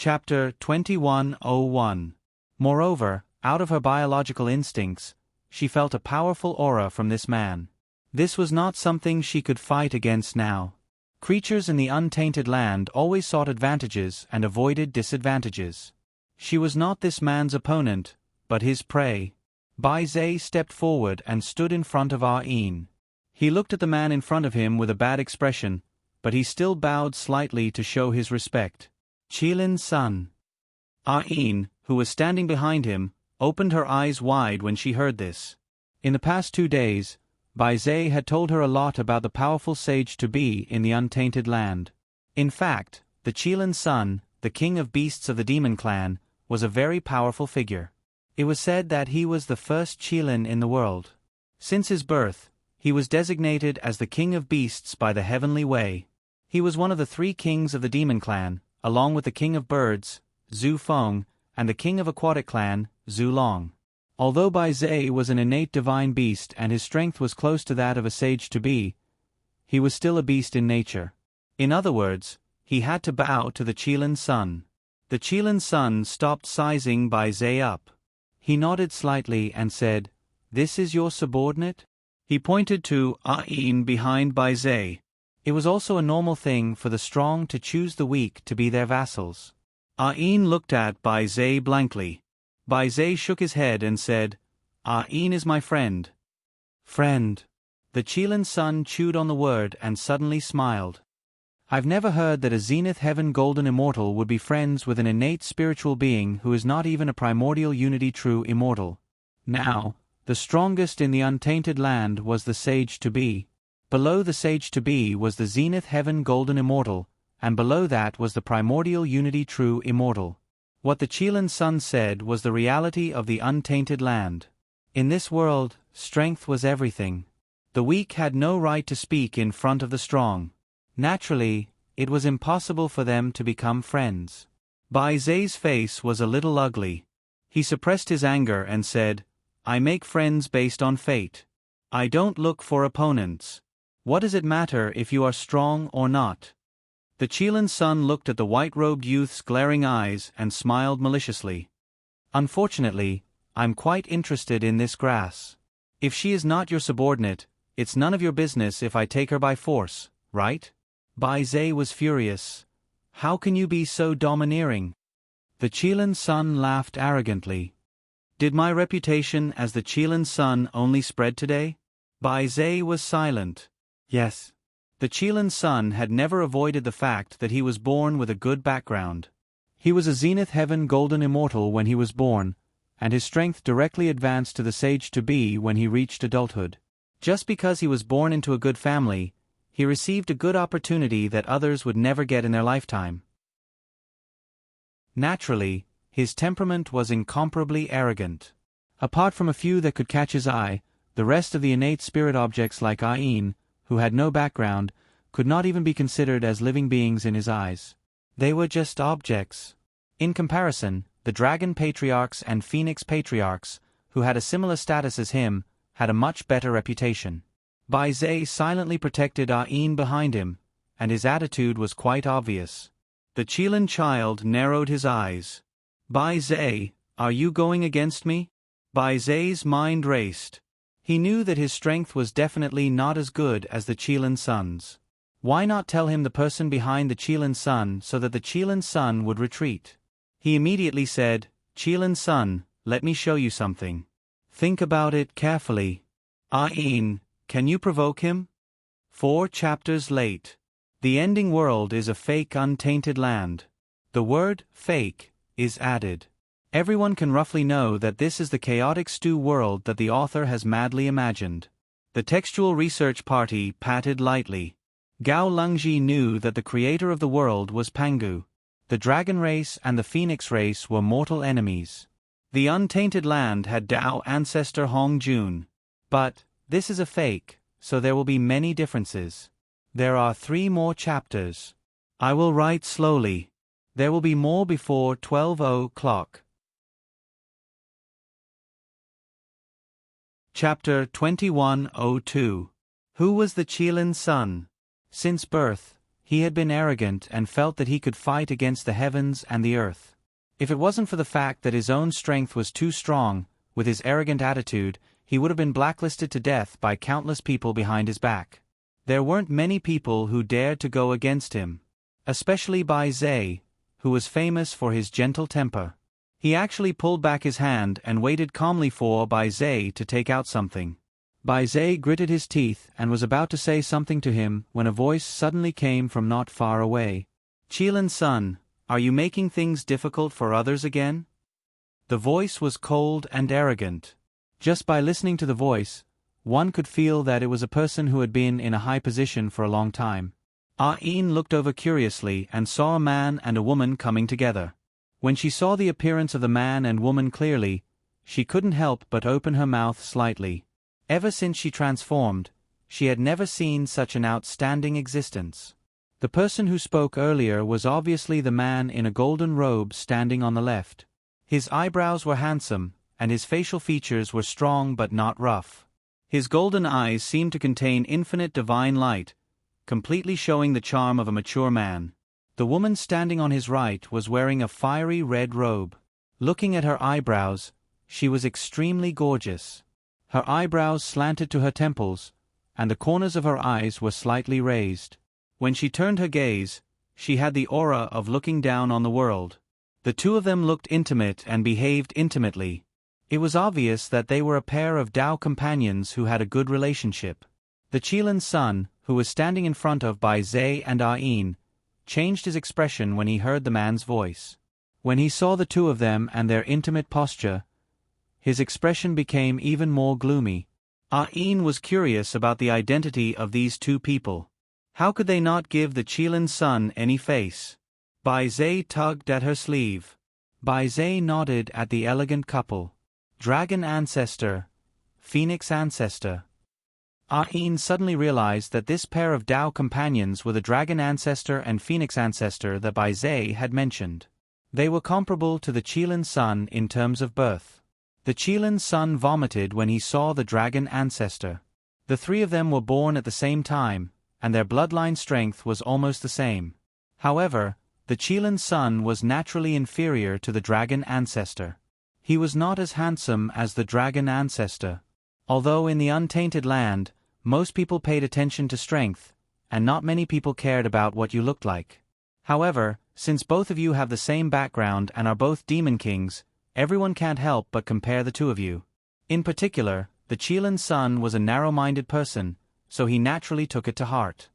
Chapter 21:01. Moreover, out of her biological instincts, she felt a powerful aura from this man. This was not something she could fight against now. Creatures in the untainted land always sought advantages and avoided disadvantages. She was not this man's opponent, but his prey. Bai Zai stepped forward and stood in front of Heroine. He looked at the man in front of him with a bad expression, but he still bowed slightly to show his respect. Qilin's son. Heroine, who was standing behind him, opened her eyes wide when she heard this. In the past 2 days, Bai Zai had told her a lot about the powerful sage-to-be in the untainted land. In fact, the Qilin's son, the king of beasts of the demon clan, was a very powerful figure. It was said that he was the first Qilin in the world. Since his birth, he was designated as the king of beasts by the heavenly way. He was one of the 3 kings of the demon clan, along with the king of birds, Zhu Feng, and the king of aquatic clan, Zhu Long. Although Bai Zai was an innate divine beast and his strength was close to that of a sage-to-be, he was still a beast in nature. In other words, he had to bow to the Qilin's son. The Qilin's son stopped sizing Bai Zai up. He nodded slightly and said, "This is your subordinate?" He pointed to Heroine behind Bai Zai. It was also a normal thing for the strong to choose the weak to be their vassals. Heroine looked at Bai Zai blankly. Bai Zai shook his head and said, "Heroine is my friend." Friend. The Qilin's son chewed on the word and suddenly smiled. I've never heard that a Zenith Heaven Golden Immortal would be friends with an innate spiritual being who is not even a primordial unity true immortal. Now, the strongest in the untainted land was the sage-to-be. Below the sage-to-be was the Zenith Heaven Golden Immortal, and below that was the primordial unity true immortal. What the Qilin's son said was the reality of the untainted land. In this world, strength was everything. The weak had no right to speak in front of the strong. Naturally, it was impossible for them to become friends. Bai Zai's face was a little ugly. He suppressed his anger and said, "I make friends based on fate. I don't look for opponents. What does it matter if you are strong or not?" The Qilin's son looked at the white-robed youth's glaring eyes and smiled maliciously. "Unfortunately, I'm quite interested in this grass. If she is not your subordinate, it's none of your business if I take her by force, right?" Bai Zai was furious. "How can you be so domineering?" The Qilin's son laughed arrogantly. "Did my reputation as the Qilin's son only spread today?" Bai Zai was silent. Yes. The Qilin's son had never avoided the fact that he was born with a good background. He was a Zenith Heaven Golden Immortal when he was born, and his strength directly advanced to the sage-to-be when he reached adulthood. Just because he was born into a good family, he received a good opportunity that others would never get in their lifetime. Naturally, his temperament was incomparably arrogant. Apart from a few that could catch his eye, the rest of the innate spirit objects like Heroine, who had no background, could not even be considered as living beings in his eyes. They were just objects. In comparison, the Dragon Patriarchs and Phoenix Patriarchs, who had a similar status as him, had a much better reputation. Bai Zai silently protected Heroine behind him, and his attitude was quite obvious. The Qilin child narrowed his eyes. "Bai Zai, are you going against me?" Bai Zai's mind raced. He knew that his strength was definitely not as good as the Qilin's son's. Why not tell him the person behind the Qilin's son so that the Qilin's son would retreat? He immediately said, "Qilin's son, let me show you something. Think about it carefully. Heroine, can you provoke him?" 4 chapters late. The ending world is a fake untainted land. The word fake is added. Everyone can roughly know that this is the chaotic stew world that the author has madly imagined. The textual research party patted lightly. Gao Lungji knew that the creator of the world was Pangu. The dragon race and the phoenix race were mortal enemies. The untainted land had Dao ancestor Hong Jun. But this is a fake, so there will be many differences. There are 3 more chapters. I will write slowly. There will be more before 12 o'clock. Chapter 21:02. Who was the Qilin's son? Since birth, He had been arrogant and felt that he could fight against the heavens and the earth. If it wasn't for the fact that his own strength was too strong, with his arrogant attitude, he would have been blacklisted to death by countless people behind his back. There weren't many people who dared to go against him. Especially Bai Zhe, who was famous for his gentle temper. He actually pulled back his hand and waited calmly for Bai Zhe to take out something. Bai Zhe gritted his teeth and was about to say something to him when a voice suddenly came from not far away. "Qilin's son, are you making things difficult for others again?" The voice was cold and arrogant. Just by listening to the voice, one could feel that it was a person who had been in a high position for a long time. Ain looked over curiously and saw a man and a woman coming together. When she saw the appearance of the man and woman clearly, she couldn't help but open her mouth slightly. Ever since she transformed, she had never seen such an outstanding existence. The person who spoke earlier was obviously the man in a golden robe standing on the left. His eyebrows were handsome, and his facial features were strong but not rough. His golden eyes seemed to contain infinite divine light, completely showing the charm of a mature man. The woman standing on his right was wearing a fiery red robe. Looking at her eyebrows, she was extremely gorgeous. Her eyebrows slanted to her temples, and the corners of her eyes were slightly raised. When she turned her gaze, she had the aura of looking down on the world. The two of them looked intimate and behaved intimately. It was obvious that they were a pair of Tao companions who had a good relationship. The Qilin's son, who was standing in front of Bai Zhe and Ain, changed his expression when he heard the man's voice. When he saw the two of them and their intimate posture, his expression became even more gloomy. Ain was curious about the identity of these two people. How could they not give the Qilin's son any face? Bai Zhe tugged at her sleeve. Bai Zhe nodded at the elegant couple. Dragon ancestor, Phoenix ancestor. Ain suddenly realized that this pair of Tao companions were the dragon ancestor and Phoenix ancestor that Bai Zhe had mentioned. They were comparable to the Qilin's son in terms of birth. The Qilin's son vomited when he saw the dragon ancestor. The three of them were born at the same time, and their bloodline strength was almost the same. However, the Qilin's son was naturally inferior to the dragon ancestor. He was not as handsome as the dragon ancestor. Although in the untainted land, most people paid attention to strength, and not many people cared about what you looked like. However, since both of you have the same background and are both demon kings, everyone can't help but compare the two of you. In particular, the Qilin's son was a narrow-minded person, so he naturally took it to heart.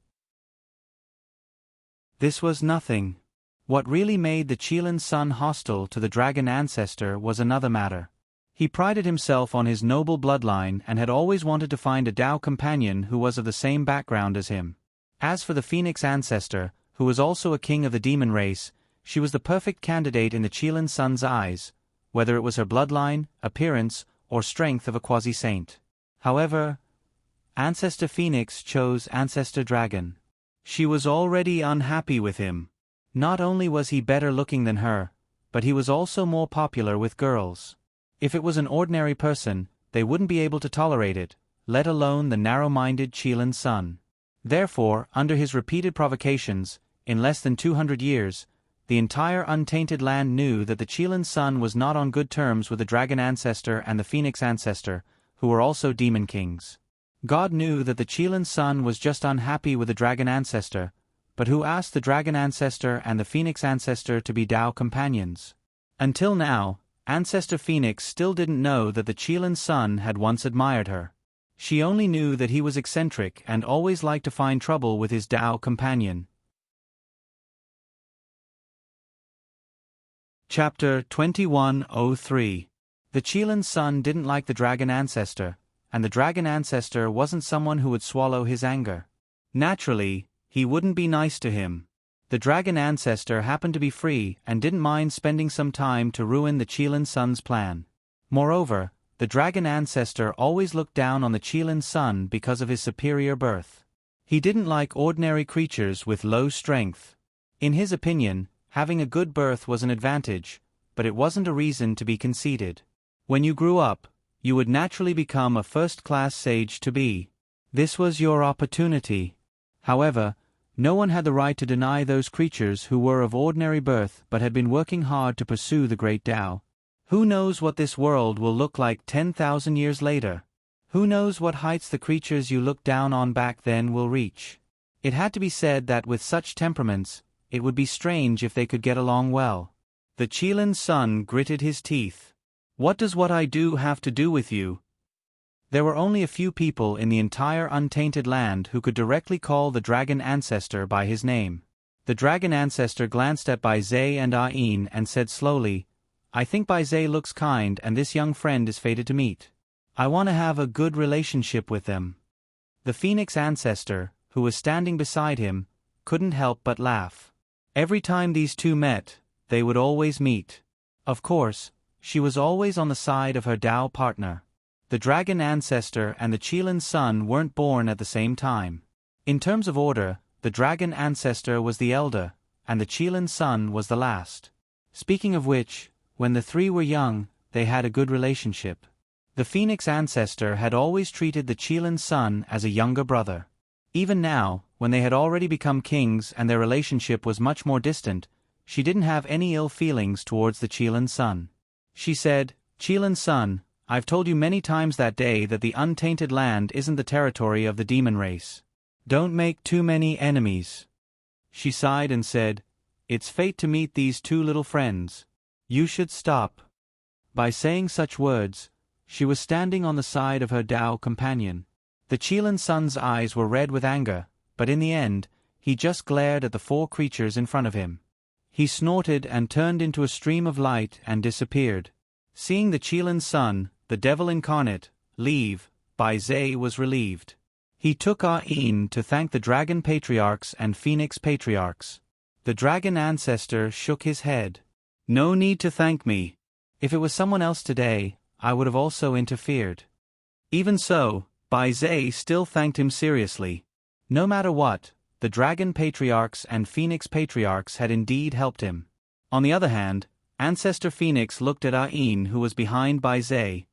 This was nothing. What really made the Qilin's son hostile to the dragon ancestor was another matter. He prided himself on his noble bloodline and had always wanted to find a Tao companion who was of the same background as him. As for the Phoenix ancestor, who was also a king of the demon race, she was the perfect candidate in the Qilin's son's eyes, whether it was her bloodline, appearance, or strength of a quasi-saint. However, Ancestor Phoenix chose Ancestor Dragon. She was already unhappy with him. Not only was he better looking than her, but he was also more popular with girls. If it was an ordinary person, they wouldn't be able to tolerate it, let alone the narrow-minded Qilin's son. Therefore, under his repeated provocations, in less than 200 years, the entire untainted land knew that the Qilin's son was not on good terms with the dragon ancestor and the Phoenix ancestor, who were also demon kings. God knew that the Qilin's son was just unhappy with the dragon ancestor, but who asked the dragon ancestor and the Phoenix ancestor to be Tao companions? Until now, Ancestor Phoenix still didn't know that the Qilin's son had once admired her. She only knew that he was eccentric and always liked to find trouble with his Tao companion. Chapter 2103. The Qilin's son didn't like the dragon ancestor, and the dragon ancestor wasn't someone who would swallow his anger. Naturally, he wouldn't be nice to him. The dragon ancestor happened to be free and didn't mind spending some time to ruin the Qilin's son's plan. Moreover, the dragon ancestor always looked down on the Qilin's son because of his superior birth. He didn't like ordinary creatures with low strength. In his opinion, having a good birth was an advantage, but it wasn't a reason to be conceited. When you grew up, you would naturally become a first-class sage to be. This was your opportunity. However, No one had the right to deny those creatures who were of ordinary birth but had been working hard to pursue the great Tao. Who knows what this world will look like 10,000 years later? Who knows what heights the creatures you looked down on back then will reach? It had to be said that with such temperaments, it would be strange if they could get along well. The Qilin's son gritted his teeth. What does what I do have to do with you? There were only a few people in the entire untainted land who could directly call the dragon ancestor by his name. The dragon ancestor glanced at Bai Zhe and Ain and said slowly, I think Bai Zhe looks kind and this young friend is fated to meet. I want to have a good relationship with them. The phoenix ancestor, who was standing beside him, couldn't help but laugh. Every time these two met, they would always meet. Of course, she was always on the side of her Tao partner. The dragon ancestor and the Qilin's son weren't born at the same time. In terms of order, the dragon ancestor was the elder, and the Qilin's son was the last. Speaking of which, when the three were young, they had a good relationship. The phoenix ancestor had always treated the Qilin's son as a younger brother. Even now, when they had already become kings and their relationship was much more distant, she didn't have any ill feelings towards the Qilin's son. She said, Qilin's son, I've told you many times that day that the untainted land isn't the territory of the demon race. Don't make too many enemies. She sighed and said, It's fate to meet these two little friends. You should stop. By saying such words, she was standing on the side of her Tao companion. The Qilin's son's eyes were red with anger, but in the end, he just glared at the four creatures in front of him. He snorted and turned into a stream of light and disappeared. Seeing the Qilin's son, the devil incarnate, leave, Bai Zhe was relieved. He took Ain to thank the dragon patriarchs and phoenix patriarchs. The dragon ancestor shook his head. No need to thank me. If it was someone else today, I would have also interfered. Even so, Bai Zhe still thanked him seriously. No matter what, the dragon patriarchs and phoenix patriarchs had indeed helped him. On the other hand, Ancestor Phoenix looked at Ain, who was behind Bai Zhe.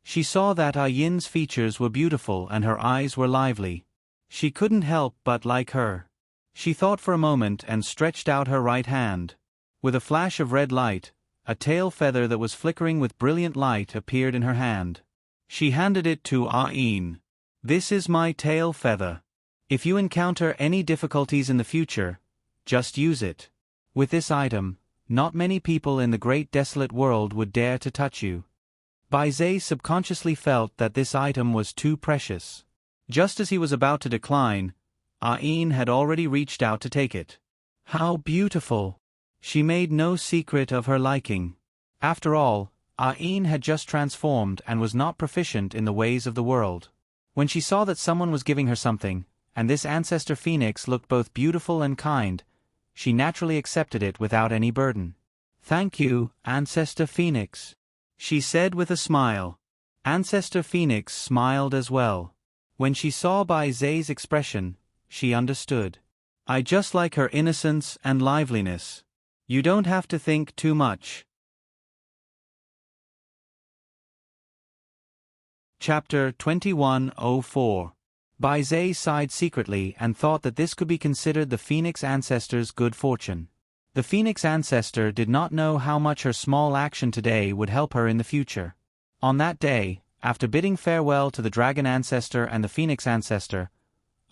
She saw that Ayin's features were beautiful and her eyes were lively. She couldn't help but like her. She thought for a moment and stretched out her right hand. With a flash of red light, a tail feather that was flickering with brilliant light appeared in her hand. She handed it to Ain. This is my tail feather. If you encounter any difficulties in the future, just use it. With this item, not many people in the great desolate world would dare to touch you. Bai Zhe subconsciously felt that this item was too precious. Just as he was about to decline, Ain had already reached out to take it. How beautiful! She made no secret of her liking. After all, Ain had just transformed and was not proficient in the ways of the world. When she saw that someone was giving her something, and this ancestor phoenix looked both beautiful and kind, she naturally accepted it without any burden. Thank you, Ancestor Phoenix, she said with a smile. Ancestor Phoenix smiled as well. When she saw Bai Zhe's expression, she understood. I just like her innocence and liveliness. You don't have to think too much. Chapter 2104. Bai Zhe sighed secretly and thought that this could be considered the Phoenix Ancestor's good fortune. The Phoenix Ancestor did not know how much her small action today would help her in the future. On that day, after bidding farewell to the Dragon Ancestor and the Phoenix Ancestor,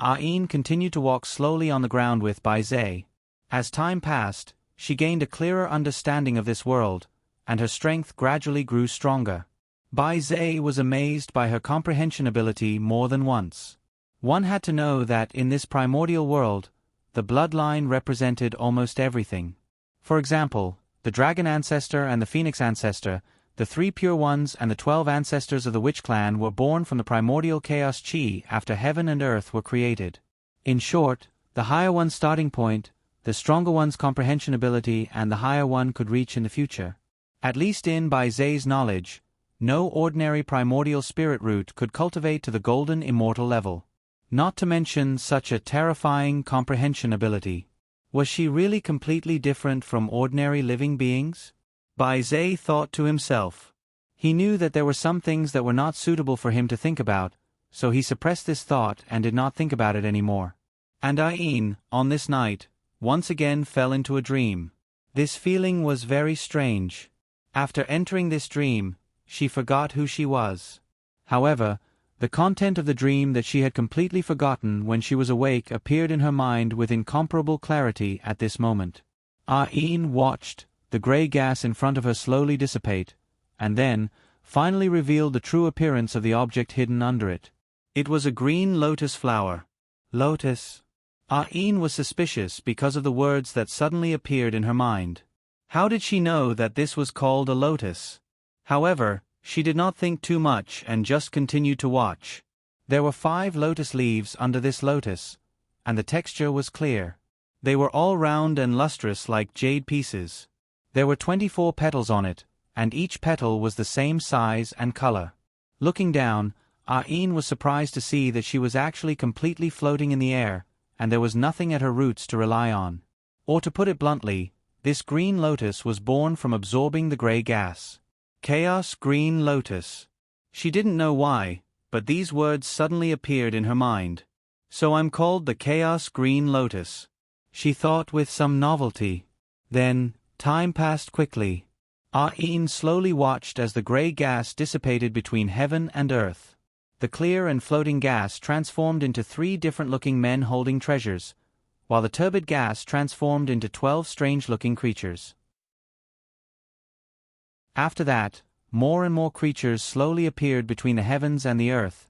Ain continued to walk slowly on the ground with Bai Zhe. As time passed, she gained a clearer understanding of this world, and her strength gradually grew stronger. Bai Zhe was amazed by her comprehension ability more than once. One had to know that in this primordial world, the bloodline represented almost everything. For example, the Dragon Ancestor and the Phoenix Ancestor, the 3 Pure Ones and the 12 ancestors of the Witch Clan were born from the primordial chaos chi after heaven and earth were created. In short, the higher one's starting point, the stronger one's comprehension ability and the higher one could reach in the future. At least in Bai Zhe's knowledge, no ordinary primordial spirit root could cultivate to the golden immortal level. Not to mention such a terrifying comprehension ability. Was she really completely different from ordinary living beings? Bai Zhe thought to himself. He knew that there were some things that were not suitable for him to think about, so he suppressed this thought and did not think about it anymore. And Ain, on this night, once again fell into a dream. This feeling was very strange. After entering this dream, she forgot who she was. However, the content of the dream that she had completely forgotten when she was awake appeared in her mind with incomparable clarity at this moment. Ain watched the grey gas in front of her slowly dissipate, and then finally revealed the true appearance of the object hidden under it. It was a green lotus flower. Lotus. Ain was suspicious because of the words that suddenly appeared in her mind. How did she know that this was called a lotus? However, she did not think too much and just continued to watch. There were 5 lotus leaves under this lotus, and the texture was clear. They were all round and lustrous like jade pieces. There were 24 petals on it, and each petal was the same size and color. Looking down, Ain was surprised to see that she was actually completely floating in the air, and there was nothing at her roots to rely on. Or to put it bluntly, this green lotus was born from absorbing the grey gas. Chaos Green Lotus. She didn't know why, but these words suddenly appeared in her mind. So I'm called the Chaos Green Lotus, she thought with some novelty. Then, time passed quickly. Ain slowly watched as the grey gas dissipated between heaven and earth. The clear and floating gas transformed into 3 different-looking men holding treasures, while the turbid gas transformed into 12 strange-looking creatures. After that, more and more creatures slowly appeared between the heavens and the earth,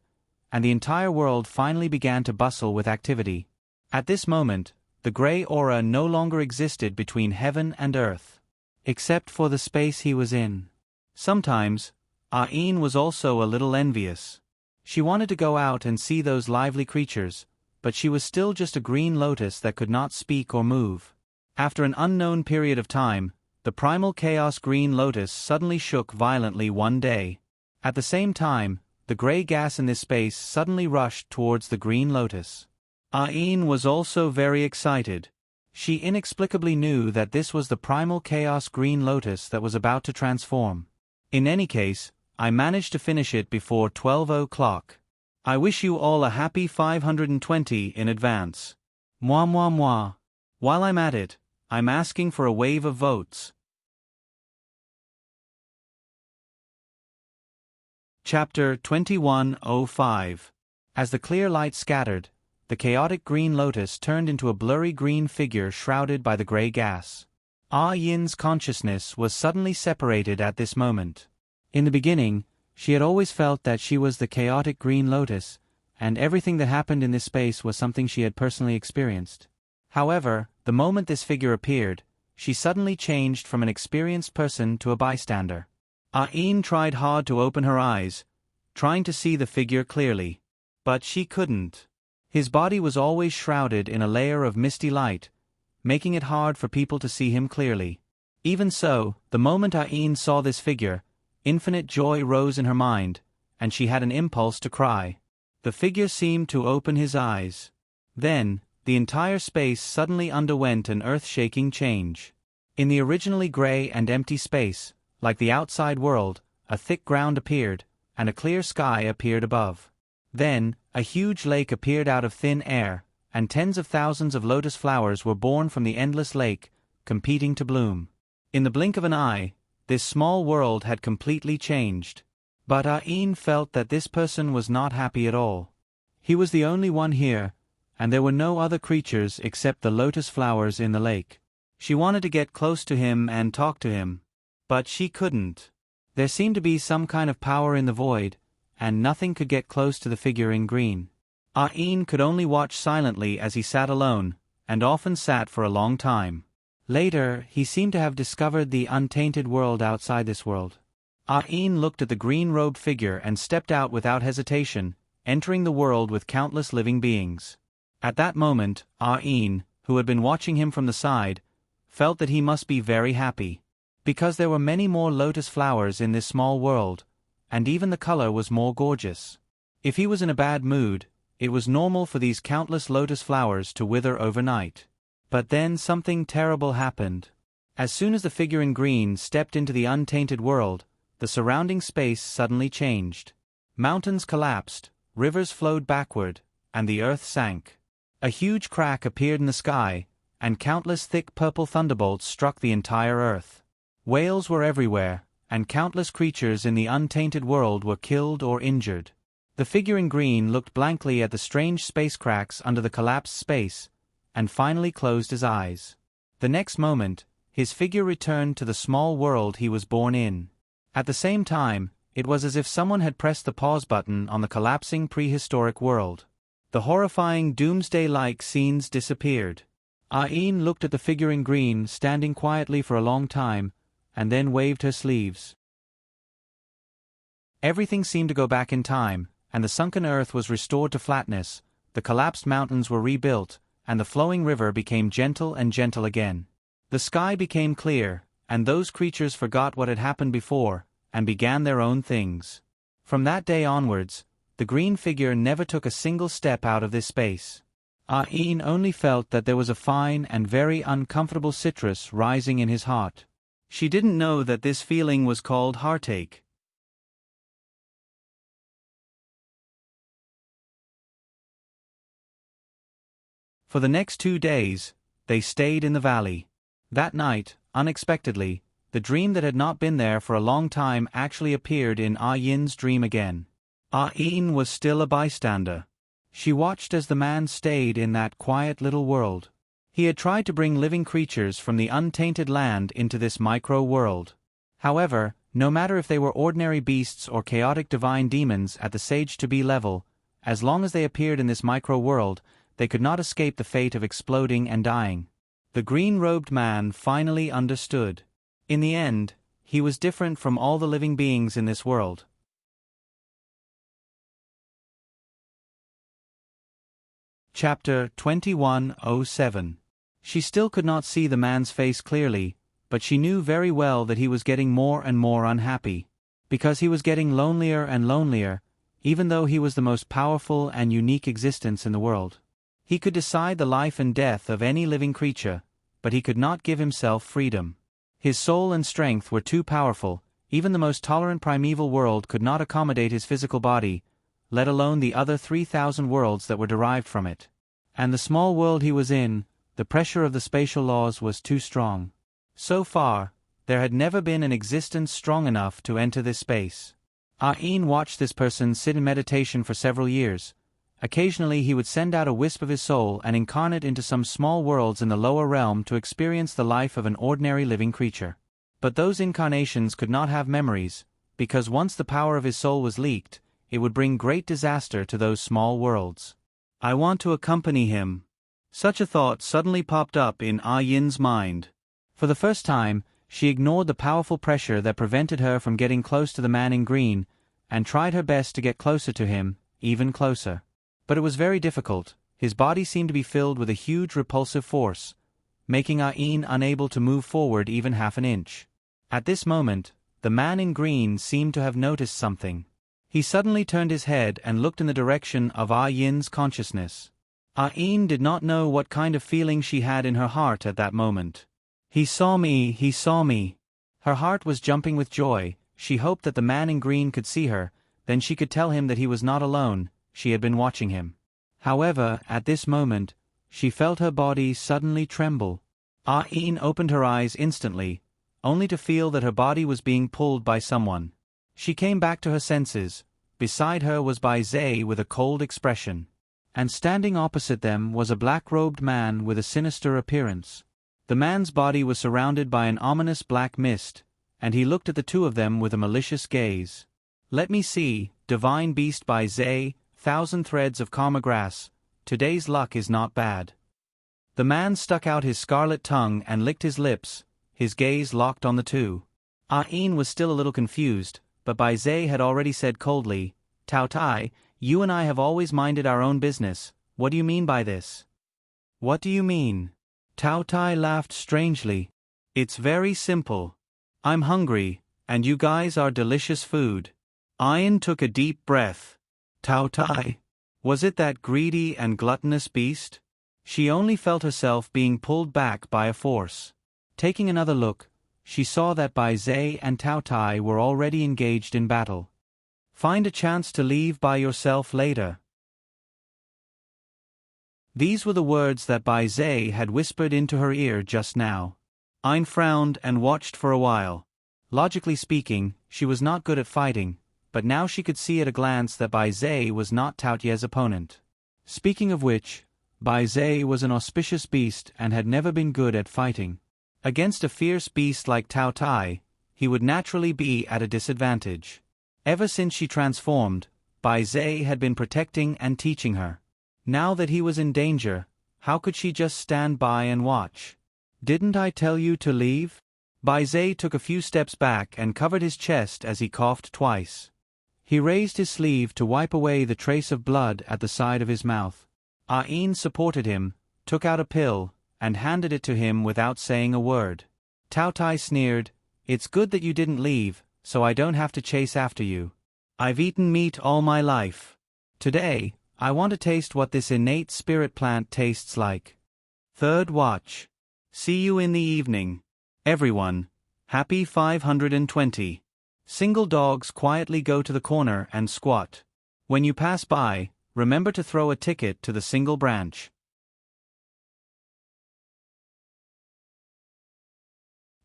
and the entire world finally began to bustle with activity. At this moment, the grey aura no longer existed between heaven and earth, except for the space he was in. Sometimes, Ain was also a little envious. She wanted to go out and see those lively creatures, but she was still just a green lotus that could not speak or move. After an unknown period of time, the primal chaos green lotus suddenly shook violently one day. At the same time, the grey gas in this space suddenly rushed towards the green lotus. Ain was also very excited. She inexplicably knew that this was the primal chaos green lotus that was about to transform. In any case, I managed to finish it before 12 o'clock. I wish you all a happy 520 in advance. Moi moi moi. While I'm at it, I'm asking for a wave of votes. Chapter 2105. As the clear light scattered, the chaotic green lotus turned into a blurry green figure shrouded by the grey gas. Yin's consciousness was suddenly separated at this moment. In the beginning, she had always felt that she was the chaotic green lotus, and everything that happened in this space was something she had personally experienced. However, the moment this figure appeared, she suddenly changed from an experienced person to a bystander. Ain tried hard to open her eyes, trying to see the figure clearly. But she couldn't. His body was always shrouded in a layer of misty light, making it hard for people to see him clearly. Even so, the moment Ain saw this figure, infinite joy rose in her mind, and she had an impulse to cry. The figure seemed to open his eyes. Then, the entire space suddenly underwent an earth-shaking change. In the originally grey and empty space, like the outside world, a thick ground appeared, and a clear sky appeared above. Then, a huge lake appeared out of thin air, and tens of thousands of lotus flowers were born from the endless lake, competing to bloom. In the blink of an eye, this small world had completely changed. But Ain felt that this person was not happy at all. He was the only one here, and there were no other creatures except the lotus flowers in the lake. She wanted to get close to him and talk to him, but she couldn't. There seemed to be some kind of power in the void, and nothing could get close to the figure in green. Ain could only watch silently as he sat alone, and often sat for a long time. Later, he seemed to have discovered the untainted world outside this world. Ain looked at the green-robed figure and stepped out without hesitation, entering the world with countless living beings. At that moment, Ain, who had been watching him from the side, felt that he must be very happy. Because there were many more lotus flowers in this small world, and even the color was more gorgeous. If he was in a bad mood, it was normal for these countless lotus flowers to wither overnight. But then something terrible happened. As soon as the figure in green stepped into the untainted world, the surrounding space suddenly changed. Mountains collapsed, rivers flowed backward, and the earth sank. A huge crack appeared in the sky, and countless thick purple thunderbolts struck the entire earth. Whales were everywhere, and countless creatures in the untainted world were killed or injured. The figure in green looked blankly at the strange space cracks under the collapsed space, and finally closed his eyes. The next moment, his figure returned to the small world he was born in. At the same time, it was as if someone had pressed the pause button on the collapsing prehistoric world. The horrifying doomsday-like scenes disappeared. Aine looked at the figure in green standing quietly for a long time, and then waved her sleeves. Everything seemed to go back in time, and the sunken earth was restored to flatness, the collapsed mountains were rebuilt, and the flowing river became gentle and gentle again. The sky became clear, and those creatures forgot what had happened before, and began their own things. From that day onwards, the green figure never took a single step out of this space. Aine only felt that there was a fine and very uncomfortable citrus rising in his heart. She didn't know that this feeling was called heartache. For the next 2 days, they stayed in the valley. That night, unexpectedly, the dream that had not been there for a long time actually appeared in Yin's dream again. Yin was still a bystander. She watched as the man stayed in that quiet little world. He had tried to bring living creatures from the untainted land into this micro-world. However, no matter if they were ordinary beasts or chaotic divine demons at the sage-to-be level, as long as they appeared in this micro-world, they could not escape the fate of exploding and dying. The green-robed man finally understood. In the end, he was different from all the living beings in this world. Chapter 2107. She still could not see the man's face clearly, but she knew very well that he was getting more and more unhappy. Because he was getting lonelier and lonelier, even though he was the most powerful and unique existence in the world. He could decide the life and death of any living creature, but he could not give himself freedom. His soul and strength were too powerful, even the most tolerant primeval world could not accommodate his physical body, let alone the other 3,000 worlds that were derived from it. And the small world he was in, the pressure of the spatial laws was too strong. So far, there had never been an existence strong enough to enter this space. Aine watched this person sit in meditation for several years. Occasionally he would send out a wisp of his soul and incarnate into some small worlds in the lower realm to experience the life of an ordinary living creature. But those incarnations could not have memories, because once the power of his soul was leaked, it would bring great disaster to those small worlds. I want to accompany him. Such a thought suddenly popped up in Yin's mind. For the first time, she ignored the powerful pressure that prevented her from getting close to the man in green, and tried her best to get closer to him, even closer. But it was very difficult. His body seemed to be filled with a huge repulsive force, making Aine unable to move forward even half an inch. At this moment, the man in green seemed to have noticed something. He suddenly turned his head and looked in the direction of Yin's consciousness. Aine did not know what kind of feeling she had in her heart at that moment. He saw me, he saw me. Her heart was jumping with joy. She hoped that the man in green could see her, then she could tell him that he was not alone. She had been watching him. However, at this moment, she felt her body suddenly tremble. Aine opened her eyes instantly, only to feel that her body was being pulled by someone. She came back to her senses. Beside her was Bai Zhe with a cold expression. And standing opposite them was a black-robed man with a sinister appearance. The man's body was surrounded by an ominous black mist, and he looked at the two of them with a malicious gaze. Let me see, divine beast Bai Zhe, 1,000 threads of karma grass, today's luck is not bad. The man stuck out his scarlet tongue and licked his lips, his gaze locked on the two. Aine was still a little confused, but Bai Zhe had already said coldly, Tao Tai, you and I have always minded our own business, what do you mean by this? What do you mean? Tao Tai laughed strangely. It's very simple. I'm hungry, and you guys are delicious food. Aine took a deep breath. Tao Tai. Was it that greedy and gluttonous beast? She only felt herself being pulled back by a force. Taking another look, she saw that Bai Zhe and Tao Tai were already engaged in battle. Find a chance to leave by yourself later. These were the words that Bai Zhe had whispered into her ear just now. Ain frowned and watched for a while. Logically speaking, she was not good at fighting, but now she could see at a glance that Bai Zhe was not Tao Tie's opponent. Speaking of which, Bai Zhe was an auspicious beast and had never been good at fighting. Against a fierce beast like Tao Tai, he would naturally be at a disadvantage. Ever since she transformed, Bai Zhe had been protecting and teaching her. Now that he was in danger, how could she just stand by and watch? Didn't I tell you to leave? Bai Zhe took a few steps back and covered his chest as he coughed twice. He raised his sleeve to wipe away the trace of blood at the side of his mouth. Ain supported him, took out a pill, and handed it to him without saying a word. Tao Tai sneered, "It's good that you didn't leave, so I don't have to chase after you. I've eaten meat all my life. Today, I want to taste what this innate spirit plant tastes like." Third watch. See you in the evening. Everyone, happy 520. Single dogs quietly go to the corner and squat. When you pass by, remember to throw a ticket to the single branch.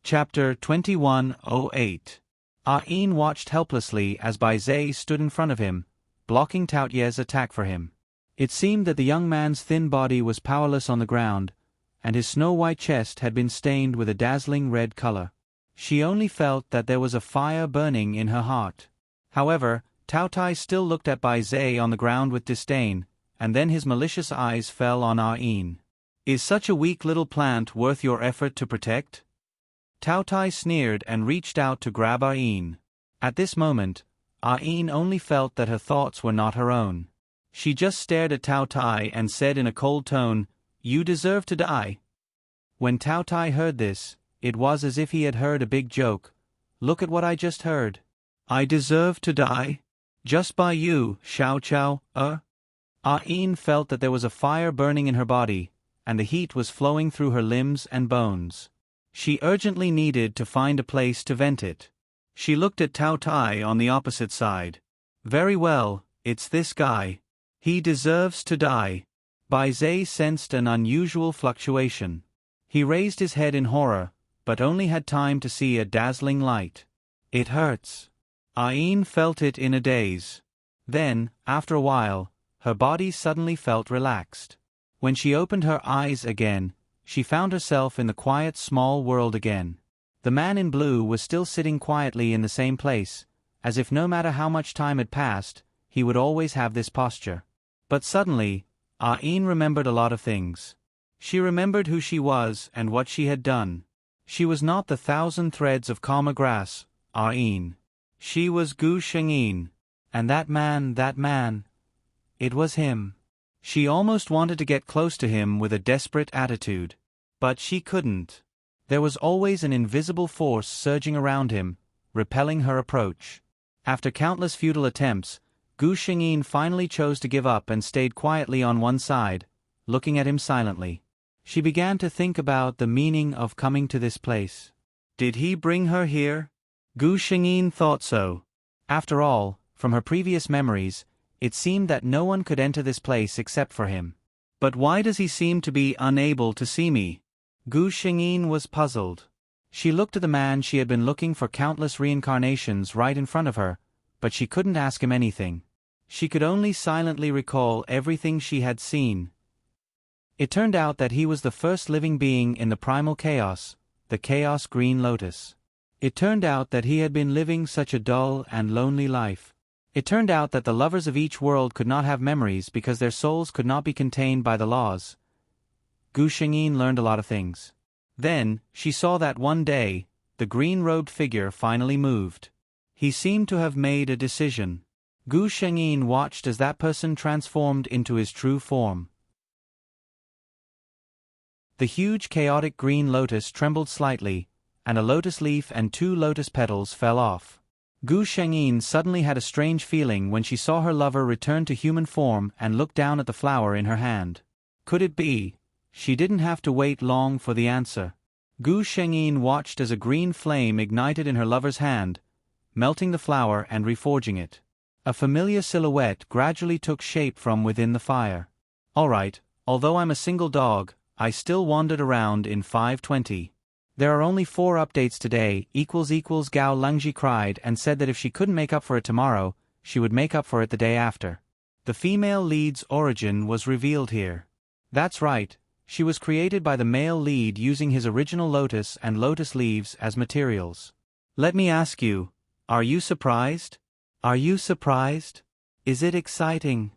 Chapter 2108. Ain watched helplessly as Bai Zhe stood in front of him, blocking Tao Tie's attack for him. It seemed that the young man's thin body was powerless on the ground, and his snow-white chest had been stained with a dazzling red color. She only felt that there was a fire burning in her heart. However, Tao Tai still looked at Bai Zhe on the ground with disdain, and then his malicious eyes fell on Ain. "Is such a weak little plant worth your effort to protect?" Tao Tai sneered and reached out to grab Ain. At this moment, Ain only felt that her thoughts were not her own. She just stared at Tao Tai and said in a cold tone, "You deserve to die." When Tao Tai heard this, it was as if he had heard a big joke. "Look at what I just heard. I deserve to die? Just by you, Xiao Qiao, Ain felt that there was a fire burning in her body, and the heat was flowing through her limbs and bones. She urgently needed to find a place to vent it. She looked at Tao Tai on the opposite side. "Very well, it's this guy. He deserves to die." Bai Zhe sensed an unusual fluctuation. He raised his head in horror, but only had time to see a dazzling light. "It hurts." Ain felt it in a daze. Then, after a while, her body suddenly felt relaxed. When she opened her eyes again, she found herself in the quiet small world again. The man in blue was still sitting quietly in the same place, as if no matter how much time had passed, he would always have this posture. But suddenly, Ain remembered a lot of things. She remembered who she was and what she had done. She was not the thousand threads of calmer grass, Ain. She was Gu Shengyin. And that man, it was him. She almost wanted to get close to him with a desperate attitude. But she couldn't. There was always an invisible force surging around him, repelling her approach. After countless futile attempts, Gu Shengyin finally chose to give up and stayed quietly on one side, looking at him silently. She began to think about the meaning of coming to this place. Did he bring her here? Gu Shengyin thought so. After all, from her previous memories, it seemed that no one could enter this place except for him. But why does he seem to be unable to see me? Gu Shengyin was puzzled. She looked at the man she had been looking for countless reincarnations right in front of her, but she couldn't ask him anything. She could only silently recall everything she had seen. It turned out that he was the first living being in the primal chaos, the Chaos Green Lotus. It turned out that he had been living such a dull and lonely life. It turned out that the lovers of each world could not have memories because their souls could not be contained by the laws. Gu Shengyin learned a lot of things. Then, she saw that one day, the green-robed figure finally moved. He seemed to have made a decision. Gu Shengyin watched as that person transformed into his true form. The huge chaotic green lotus trembled slightly, and a lotus leaf and 2 lotus petals fell off. Gu Shengyin suddenly had a strange feeling when she saw her lover return to human form and look down at the flower in her hand. Could it be? She didn't have to wait long for the answer. Gu Shengyin watched as a green flame ignited in her lover's hand, melting the flower and reforging it. A familiar silhouette gradually took shape from within the fire. Alright, although I'm a single dog, I still wandered around in 520. There are only 4 updates today, Gao Langji cried and said that if she couldn't make up for it tomorrow, she would make up for it the day after. The female lead's origin was revealed here. That's right, she was created by the male lead using his original lotus and lotus leaves as materials. Let me ask you, are you surprised? Are you surprised? Is it exciting?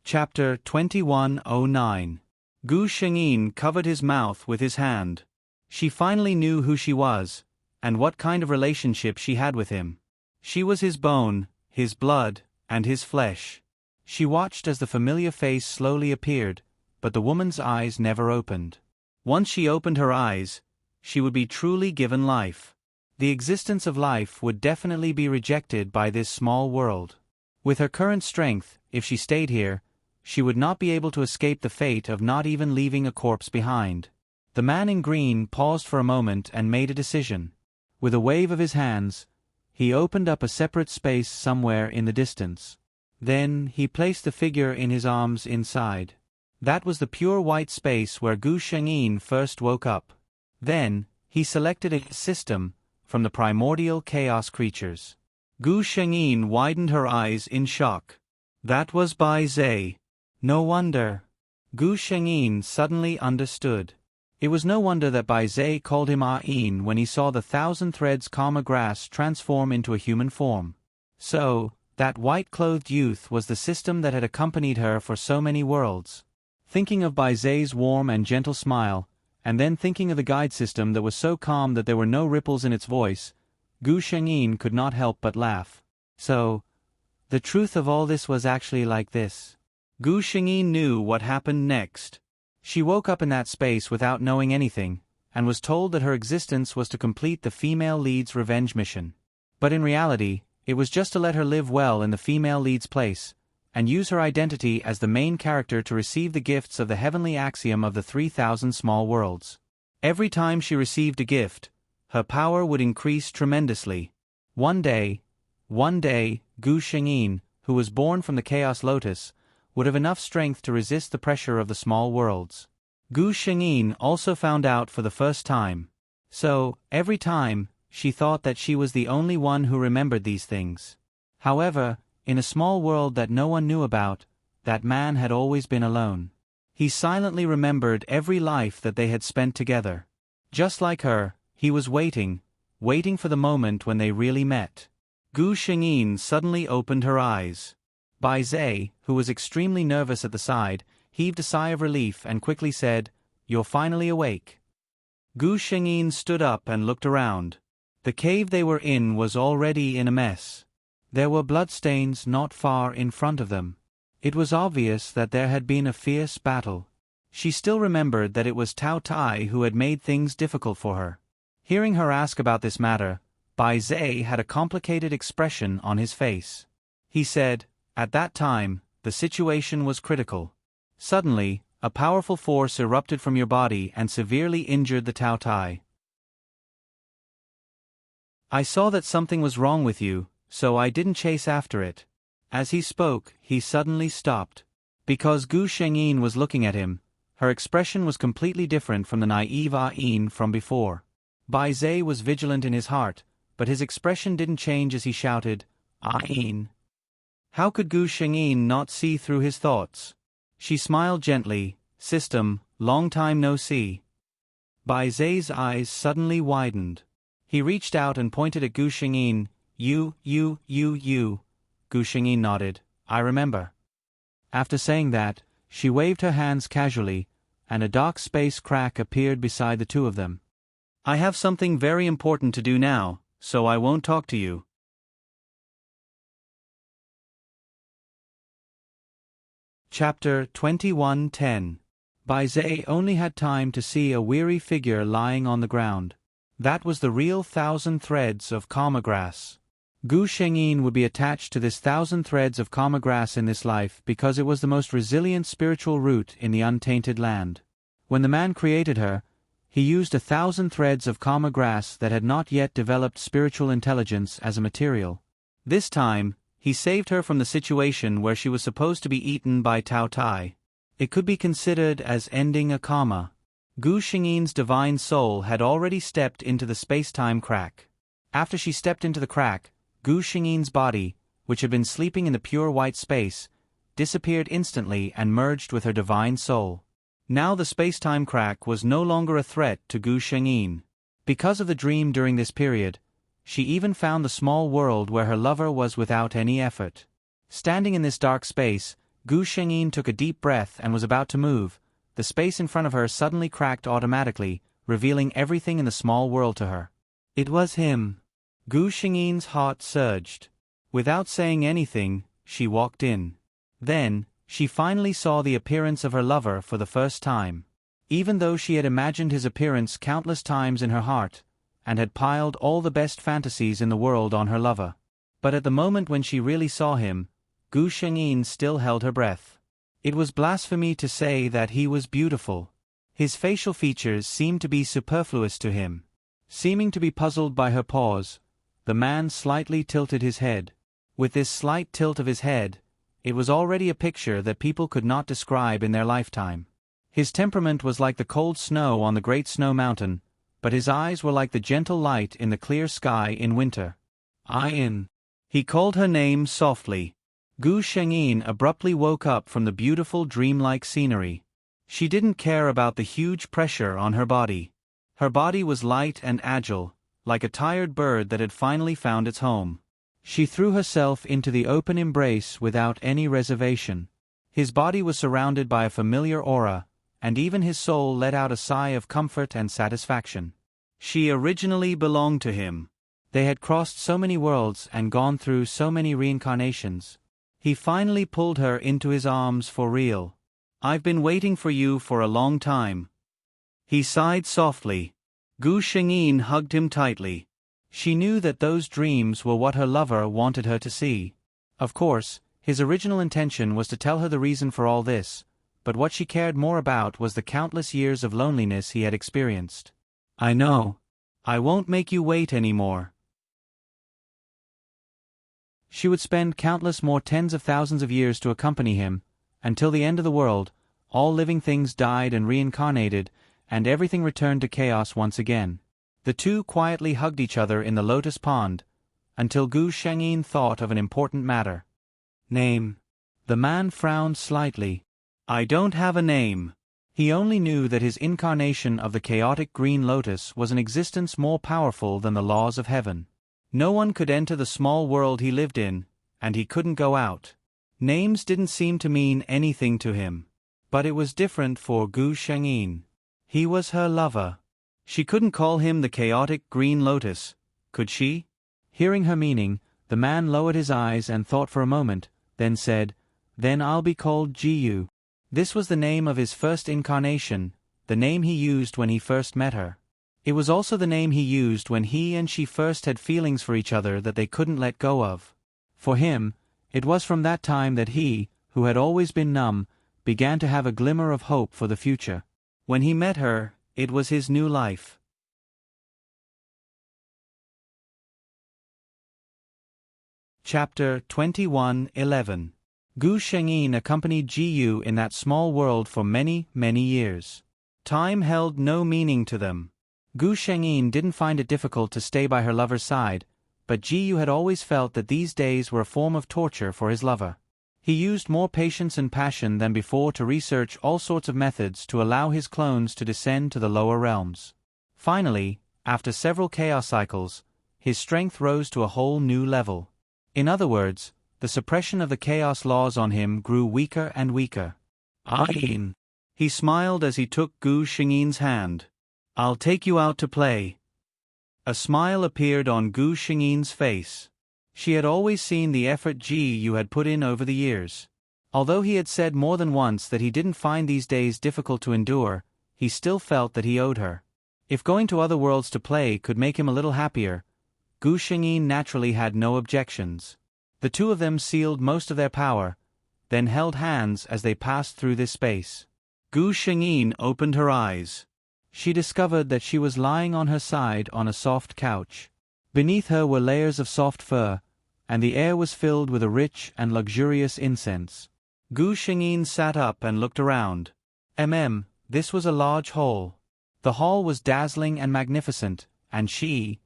Chapter 2109. Gu Shengyin covered his mouth with his hand. She finally knew who she was, and what kind of relationship she had with him. She was his bone, his blood, and his flesh. She watched as the familiar face slowly appeared, but the woman's eyes never opened. Once she opened her eyes, she would be truly given life. The existence of life would definitely be rejected by this small world. With her current strength, if she stayed here, she would not be able to escape the fate of not even leaving a corpse behind. The man in green paused for a moment and made a decision. With a wave of his hands, he opened up a separate space somewhere in the distance. Then, he placed the figure in his arms inside. That was the pure white space where Gu Shengyin first woke up. Then, he selected a system from the primordial chaos creatures. Gu Shengyin widened her eyes in shock. That was Bai Zhe. No wonder. Gu Shengyin suddenly understood. It was no wonder that Bai Zhe called him Ain when he saw the 1,000 threads karma grass transform into a human form. So, that white-clothed youth was the system that had accompanied her for so many worlds. Thinking of Bai Zhe's warm and gentle smile, and then thinking of the guide system that was so calm that there were no ripples in its voice, Gu Shengyin could not help but laugh. So, the truth of all this was actually like this. Gu Shengyin knew what happened next. She woke up in that space without knowing anything, and was told that her existence was to complete the female lead's revenge mission. But in reality, it was just to let her live well in the female lead's place, and use her identity as the main character to receive the gifts of the heavenly axiom of the 3,000 small worlds. Every time she received a gift, her power would increase tremendously. One day, Gu Shengyin, who was born from the Chaos Lotus, would have enough strength to resist the pressure of the small worlds. Gu Shengyin also found out for the first time. So, every time, she thought that she was the only one who remembered these things. However, in a small world that no one knew about, that man had always been alone. He silently remembered every life that they had spent together. Just like her, he was waiting for the moment when they really met. Gu Shengyin suddenly opened her eyes. Bai Zhe, who was extremely nervous at the side, heaved a sigh of relief and quickly said, "You're finally awake." Gu Shengyin stood up and looked around. The cave they were in was already in a mess. There were bloodstains not far in front of them. It was obvious that there had been a fierce battle. She still remembered that it was Tao Tai who had made things difficult for her. Hearing her ask about this matter, Bai Zhe had a complicated expression on his face. He said, "At that time, the situation was critical. Suddenly, a powerful force erupted from your body and severely injured the Tao Tai. I saw that something was wrong with you, so I didn't chase after it." As he spoke, he suddenly stopped. Because Gu Shengyin was looking at him, her expression was completely different from the naive Ain from before. Bai Zhe was vigilant in his heart, but his expression didn't change as he shouted, "Ain." How could Gu Shengyin not see through his thoughts? She smiled gently, "System, long time no see." Bai Zhe's eyes suddenly widened. He reached out and pointed at Gu Shengyin. You. Gu Shengyin nodded. "I remember." After saying that, she waved her hands casually, and a dark space crack appeared beside the two of them. "I have something very important to do now, so I won't talk to you." Chapter 2110. Bai Zhe only had time to see a weary figure lying on the ground. That was the real 1,000 threads of karma grass. Gu Shengyin would be attached to this 1,000 threads of karma grass in this life because it was the most resilient spiritual root in the untainted land. When the man created her, He used 1,000 threads of kama grass that had not yet developed spiritual intelligence as a material. This time, he saved her from the situation where she was supposed to be eaten by Tao Tai. It could be considered as ending a karma. Gu Xingyi's divine soul had already stepped into the space-time crack. After she stepped into the crack, Gu Xingyi's body, which had been sleeping in the pure white space, disappeared instantly and merged with her divine soul. Now the space-time crack was no longer a threat to Gu Xingyi. Because of the dream during this period, she even found the small world where her lover was without any effort. Standing in this dark space, Gu Xingyi took a deep breath and was about to move. The space in front of her suddenly cracked automatically, revealing everything in the small world to her. It was him. Gu Xingyi's heart surged. Without saying anything, she walked in. Then, she finally saw the appearance of her lover for the first time. Even though she had imagined his appearance countless times in her heart, and had piled all the best fantasies in the world on her lover. But at the moment when she really saw him, Gu Xingyi still held her breath. It was blasphemy to say that he was beautiful. His facial features seemed to be superfluous to him. Seeming to be puzzled by her pause, the man slightly tilted his head. With this slight tilt of his head, it was already a picture that people could not describe in their lifetime. His temperament was like the cold snow on the great snow mountain, but his eyes were like the gentle light in the clear sky in winter. Ayin. He called her name softly. Gu Xingyi abruptly woke up from the beautiful dreamlike scenery. She didn't care about the huge pressure on her body. Her body was light and agile, like a tired bird that had finally found its home. She threw herself into the open embrace without any reservation. His body was surrounded by a familiar aura, and even his soul let out a sigh of comfort and satisfaction. She originally belonged to him. They had crossed so many worlds and gone through so many reincarnations. He finally pulled her into his arms for real. I've been waiting for you for a long time. He sighed softly. Gu Xingyi hugged him tightly. She knew that those dreams were what her lover wanted her to see. Of course, his original intention was to tell her the reason for all this, but what she cared more about was the countless years of loneliness he had experienced. I know. I won't make you wait anymore. She would spend countless more tens of thousands of years to accompany him, until the end of the world, all living things died and reincarnated, and everything returned to chaos once again. The two quietly hugged each other in the lotus pond, until Gu Xingyi thought of an important matter. Name. The man frowned slightly. I don't have a name. He only knew that his incarnation of the chaotic green lotus was an existence more powerful than the laws of heaven. No one could enter the small world he lived in, and he couldn't go out. Names didn't seem to mean anything to him. But it was different for Gu Xingyi. He was her lover. She couldn't call him the chaotic green lotus, could she? Hearing her meaning, the man lowered his eyes and thought for a moment, then said, Then I'll be called Jiyu. This was the name of his first incarnation, the name he used when he first met her. It was also the name he used when he and she first had feelings for each other that they couldn't let go of. For him, it was from that time that he, who had always been numb, began to have a glimmer of hope for the future. When he met her, it was his new life. Chapter 21:11. Gu Xingyi accompanied Jiyu in that small world for many, many years. Time held no meaning to them. Gu Xingyi didn't find it difficult to stay by her lover's side, but Jiyu had always felt that these days were a form of torture for his lover. He used more patience and passion than before to research all sorts of methods to allow his clones to descend to the lower realms. Finally, after several chaos cycles, his strength rose to a whole new level. In other words, the suppression of the chaos laws on him grew weaker and weaker. Ayin. He smiled as he took Gu Xingyi's hand. I'll take you out to play. A smile appeared on Gu Xingyi's face. She had always seen the effort Jiyu had put in over the years. Although he had said more than once that he didn't find these days difficult to endure, he still felt that he owed her. If going to other worlds to play could make him a little happier, Gu Xingyi naturally had no objections. The two of them sealed most of their power, then held hands as they passed through this space. Gu Xingyi opened her eyes. She discovered that she was lying on her side on a soft couch. Beneath her were layers of soft fur, and the air was filled with a rich and luxurious incense. Gu Shengyin sat up and looked around. This was a large hall. The hall was dazzling and magnificent, and she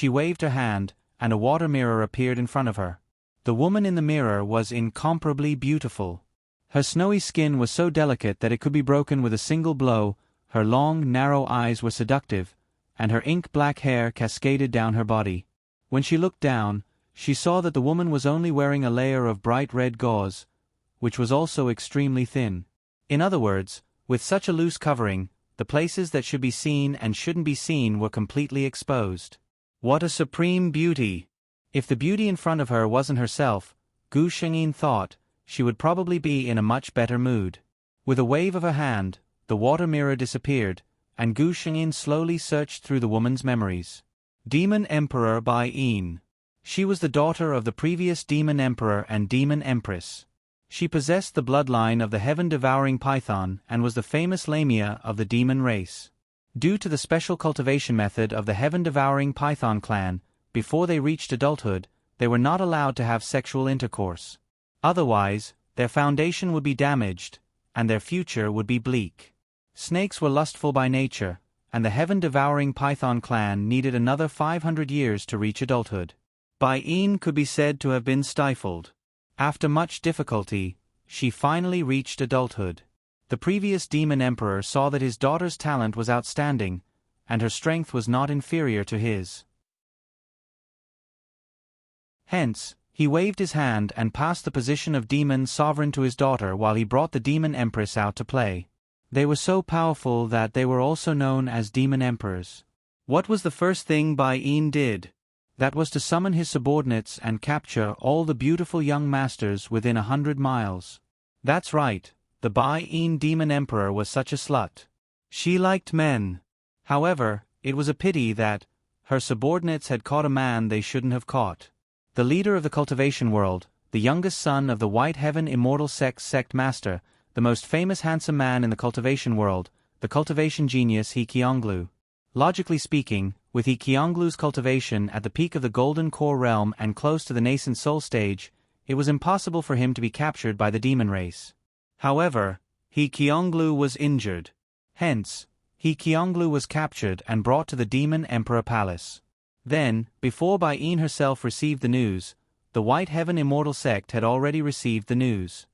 waved her hand, and a water mirror appeared in front of her. The woman in the mirror was incomparably beautiful. Her snowy skin was so delicate that it could be broken with a single blow, her long, narrow eyes were seductive, and her ink-black hair cascaded down her body. When she looked down, she saw that the woman was only wearing a layer of bright red gauze, which was also extremely thin. In other words, with such a loose covering, the places that should be seen and shouldn't be seen were completely exposed. What a supreme beauty! If the beauty in front of her wasn't herself, Gu Shengyin thought, she would probably be in a much better mood. With a wave of her hand, the water mirror disappeared, and Gu Shengyin slowly searched through the woman's memories. Demon Emperor Bai Yin. She was the daughter of the previous Demon Emperor and Demon Empress. She possessed the bloodline of the heaven-devouring python and was the famous Lamia of the demon race. Due to the special cultivation method of the heaven-devouring python clan, before they reached adulthood, they were not allowed to have sexual intercourse. Otherwise, their foundation would be damaged, and their future would be bleak. Snakes were lustful by nature, and the heaven-devouring python clan needed another 500 years to reach adulthood. Bai Yin could be said to have been stifled. After much difficulty, she finally reached adulthood. The previous Demon Emperor saw that his daughter's talent was outstanding, and her strength was not inferior to his. Hence, he waved his hand and passed the position of demon sovereign to his daughter while he brought the Demon Empress out to play. They were so powerful that they were also known as Demon Emperors. What was the first thing Bai Yin did? That was to summon his subordinates and capture all the beautiful young masters within 100 miles. That's right, the Bai Yin Demon Emperor was such a slut. She liked men. However, it was a pity that her subordinates had caught a man they shouldn't have caught. The leader of the cultivation world, the youngest son of the White Heaven Immortal Sect Master, the most famous handsome man in the cultivation world, the cultivation genius He Qionglu. Logically speaking, with He Qionglu's cultivation at the peak of the Golden Core realm and close to the nascent soul stage, it was impossible for him to be captured by the demon race. However, He Qionglu was injured. Hence, He Qionglu was captured and brought to the Demon Emperor Palace. Then, before Bai Yin herself received the news, the White Heaven Immortal Sect had already received the news.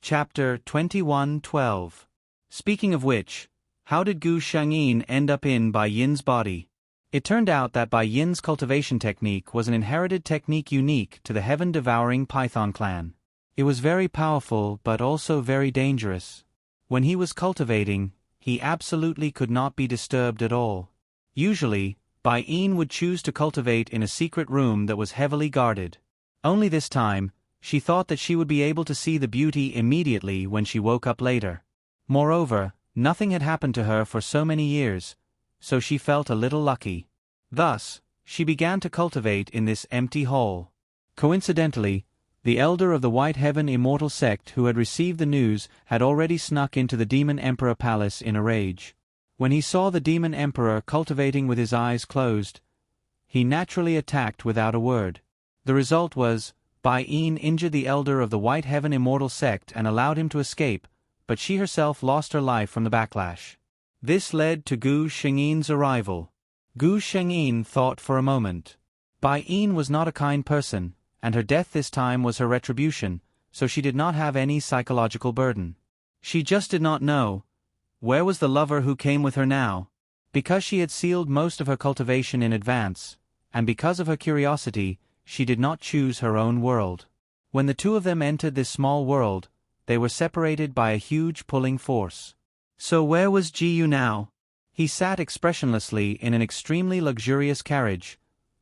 Chapter 21:12. Speaking of which, how did Gu Shengyin end up in Bai Yin's body? It turned out that Bai Yin's cultivation technique was an inherited technique unique to the heaven-devouring python clan. It was very powerful but also very dangerous. When he was cultivating, he absolutely could not be disturbed at all. Usually, Bai Yin would choose to cultivate in a secret room that was heavily guarded. Only this time, she thought that she would be able to see the beauty immediately when she woke up later. Moreover, nothing had happened to her for so many years, so she felt a little lucky. Thus, she began to cultivate in this empty hall. Coincidentally, the elder of the White Heaven Immortal Sect who had received the news had already snuck into the Demon Emperor Palace in a rage. When he saw the Demon Emperor cultivating with his eyes closed, he naturally attacked without a word. The result was, Bai Yin injured the elder of the White Heaven Immortal Sect and allowed him to escape, but she herself lost her life from the backlash. This led to Gu Shengyin's arrival. Gu Shengyin thought for a moment. Bai Yin was not a kind person, and her death this time was her retribution, so she did not have any psychological burden. She just did not know, where was the lover who came with her now? Because she had sealed most of her cultivation in advance, and because of her curiosity, she did not choose her own world. When the two of them entered this small world, they were separated by a huge pulling force. So where was Ji Yu now? He sat expressionlessly in an extremely luxurious carriage,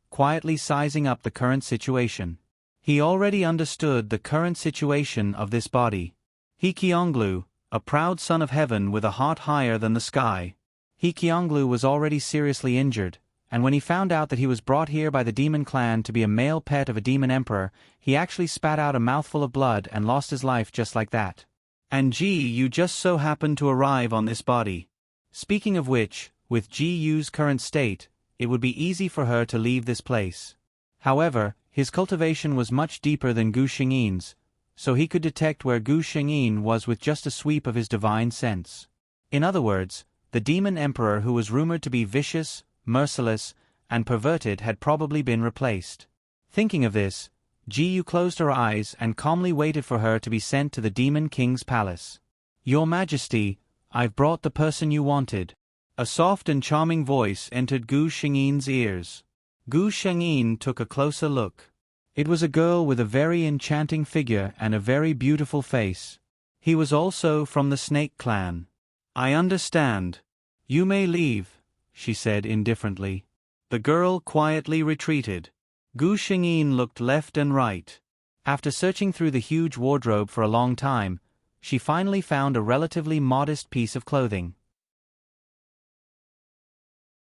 quietly sizing up the current situation. He already understood the current situation of this body. He Qionglu, a proud son of heaven with a heart higher than the sky. He Qionglu was already seriously injured, and when he found out that he was brought here by the demon clan to be a male pet of a demon emperor, he actually spat out a mouthful of blood and lost his life just like that. And gee, you just so happened to arrive on this body. Speaking of which, with Ji-Yu's current state, it would be easy for her to leave this place. However, his cultivation was much deeper than Gu Xingyin's, so he could detect where Gu Xingyin was with just a sweep of his divine sense. In other words, the demon emperor who was rumored to be vicious, merciless, and perverted had probably been replaced. Thinking of this, Ji-Yu closed her eyes and calmly waited for her to be sent to the demon king's palace. "Your Majesty, I've brought the person you wanted." A soft and charming voice entered Gu Xingyin's ears. Gu Xingyin took a closer look. It was a girl with a very enchanting figure and a very beautiful face. He was also from the Snake clan. "I understand. You may leave," she said indifferently. The girl quietly retreated. Gu Xingyin looked left and right. After searching through the huge wardrobe for a long time, she finally found a relatively modest piece of clothing.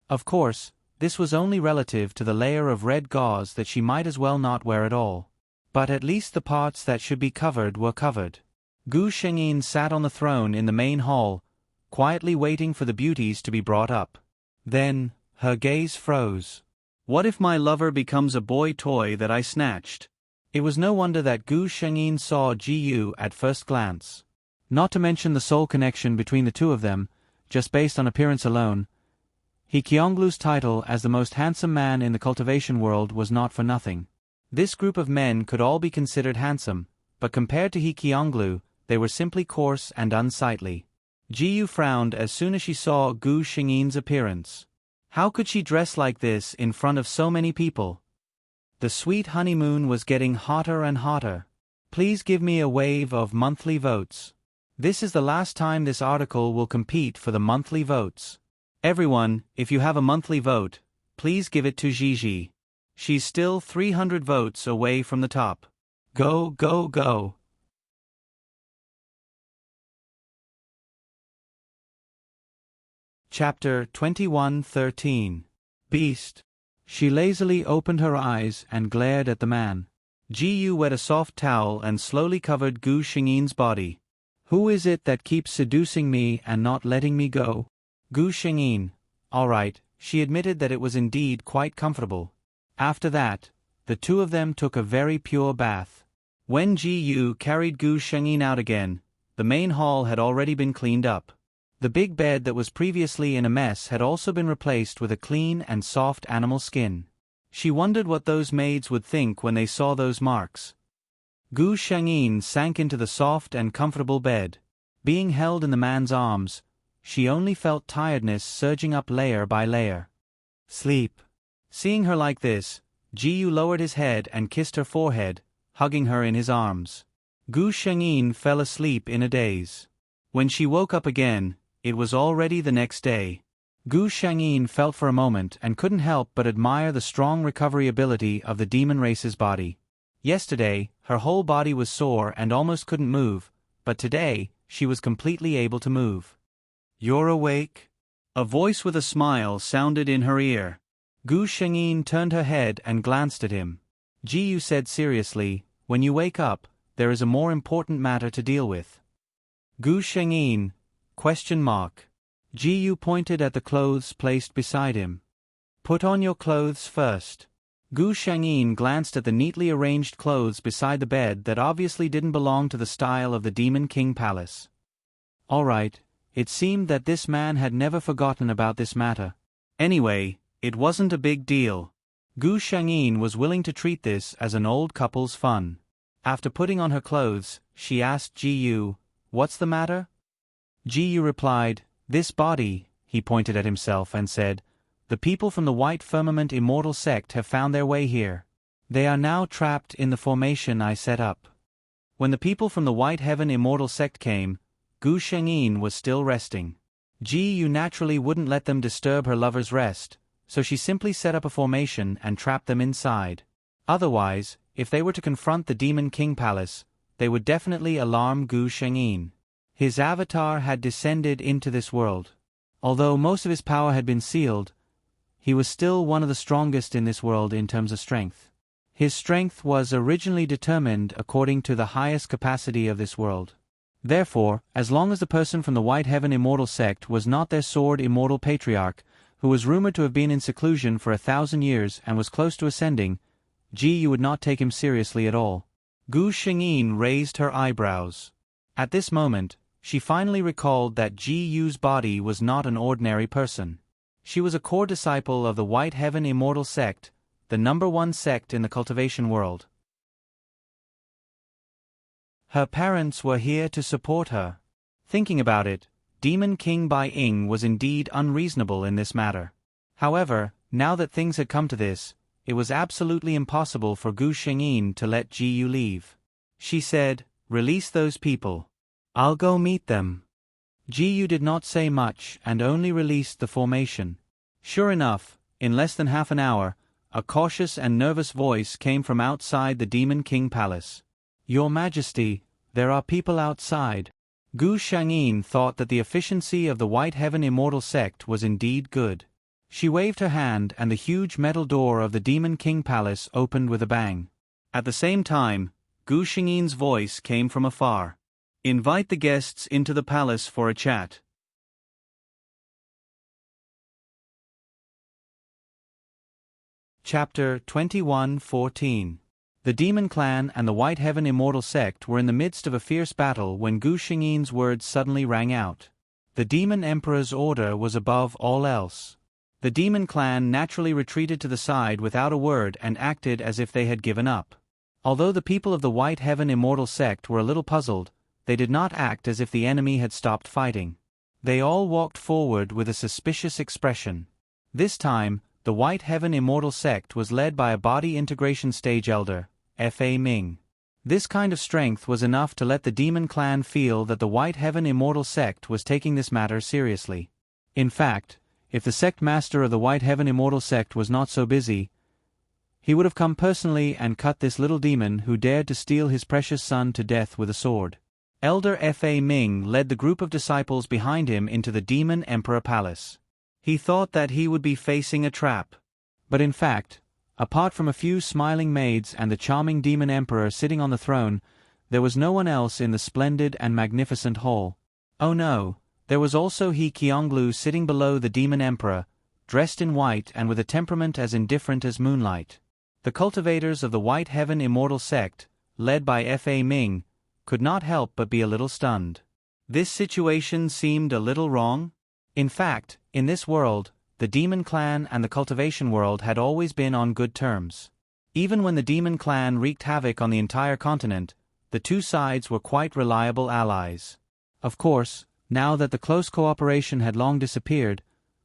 Of course, this was only relative to the layer of red gauze that she might as well not wear at all. But at least the parts that should be covered were covered. Gu Xingyin sat on the throne in the main hall, quietly waiting for the beauties to be brought up. Then, her gaze froze. What if my lover becomes a boy toy that I snatched? It was no wonder that Gu Xingyin saw Ji-Yu at first glance. Not to mention the soul connection between the two of them, just based on appearance alone. He Qionglu's title as the most handsome man in the cultivation world was not for nothing. This group of men could all be considered handsome, but compared to He Qionglu, they were simply coarse and unsightly. Ji-Yu frowned as soon as she saw Gu Xingyin's appearance. How could she dress like this in front of so many people? The sweet honeymoon was getting hotter and hotter. Please give me a wave of monthly votes. This is the last time this article will compete for the monthly votes. Everyone, if you have a monthly vote, please give it to Gigi. She's still 300 votes away from the top. Go, go, go. Chapter 21:13. Beast. She lazily opened her eyes and glared at the man. Ji-Yu wet a soft towel and slowly covered Gu Xingyin's body. "Who is it that keeps seducing me and not letting me go?" Gu Xingyin. All right, she admitted that it was indeed quite comfortable. After that, the two of them took a very pure bath. When Ji-Yu carried Gu Xingyin out again, the main hall had already been cleaned up. The big bed that was previously in a mess had also been replaced with a clean and soft animal skin. She wondered what those maids would think when they saw those marks. Gu Xingyin sank into the soft and comfortable bed. Being held in the man's arms, she only felt tiredness surging up layer by layer. Sleep. Seeing her like this, Ji-Yu lowered his head and kissed her forehead, hugging her in his arms. Gu Xingyin fell asleep in a daze. When she woke up again, it was already the next day. Gu Xingyin felt for a moment and couldn't help but admire the strong recovery ability of the demon race's body. Yesterday, her whole body was sore and almost couldn't move, but today, she was completely able to move. "You're awake?" A voice with a smile sounded in her ear. Gu Xingyin turned her head and glanced at him. Ji-Yu said seriously, "When you wake up, there is a more important matter to deal with." Gu Xingyin? Ji-Yu pointed at the clothes placed beside him. "Put on your clothes first." Gu Xingyin glanced at the neatly arranged clothes beside the bed that obviously didn't belong to the style of the Demon King Palace. All right, it seemed that this man had never forgotten about this matter. Anyway, it wasn't a big deal. Gu Xingyin was willing to treat this as an old couple's fun. After putting on her clothes, she asked Ji-Yu, "What's the matter?" Ji-Yu replied, "This body," he pointed at himself and said, "The people from the White Firmament Immortal Sect have found their way here. They are now trapped in the formation I set up." When the people from the White Heaven Immortal Sect came, Gu Xingyin was still resting. Ji-Yu naturally wouldn't let them disturb her lover's rest, so she simply set up a formation and trapped them inside. Otherwise, if they were to confront the Demon King Palace, they would definitely alarm Gu Xingyin. His avatar had descended into this world. Although most of his power had been sealed, he was still one of the strongest in this world in terms of strength. His strength was originally determined according to the highest capacity of this world. Therefore, as long as the person from the White Heaven Immortal sect was not their sword immortal patriarch, who was rumored to have been in seclusion for 1,000 years and was close to ascending, Ji would not take him seriously at all. Gu Shengyin raised her eyebrows. At this moment, she finally recalled that Ji Yu's body was not an ordinary person. She was a core disciple of the White Heaven Immortal sect, the #1 sect in the cultivation world. Her parents were here to support her. Thinking about it, Demon King Bai Ying was indeed unreasonable in this matter. However, now that things had come to this, it was absolutely impossible for Gu Shengyin to let Ji Yu leave. She said, "Release those people. I'll go meet them." Ji Yu did not say much and only released the formation. Sure enough, in less than half an hour, a cautious and nervous voice came from outside the Demon King Palace. "Your Majesty, there are people outside." Gu Shengyin thought that the efficiency of the White Heaven Immortal sect was indeed good. She waved her hand and the huge metal door of the Demon King Palace opened with a bang. At the same time, Gu Shengyin's voice came from afar. "Invite the guests into the palace for a chat." Chapter 21:14. The Demon Clan and the White Heaven Immortal sect were in the midst of a fierce battle when Gu Shengyin's words suddenly rang out. The Demon Emperor's order was above all else. The Demon Clan naturally retreated to the side without a word and acted as if they had given up. Although the people of the White Heaven Immortal sect were a little puzzled, they did not act as if the enemy had stopped fighting. They all walked forward with a suspicious expression. This time, the White Heaven Immortal sect was led by a body integration stage elder, Fa Ming. This kind of strength was enough to let the Demon Clan feel that the White Heaven Immortal sect was taking this matter seriously. In fact, if the sect master of the White Heaven Immortal sect was not so busy, he would have come personally and cut this little demon who dared to steal his precious son to death with a sword. Elder Fa Ming led the group of disciples behind him into the Demon Emperor Palace. He thought that he would be facing a trap. But in fact, apart from a few smiling maids and the charming Demon Emperor sitting on the throne, there was no one else in the splendid and magnificent hall. Oh no, there was also He Qionglu sitting below the Demon Emperor, dressed in white and with a temperament as indifferent as moonlight. The cultivators of the White Heaven Immortal sect, led by Fa Ming, could not help but be a little stunned. This situation seemed a little wrong. In fact, in this world, the Demon Clan and the cultivation world had always been on good terms. Even when the Demon Clan wreaked havoc on the entire continent, the two sides were quite reliable allies. Of course, now that the close cooperation had long disappeared,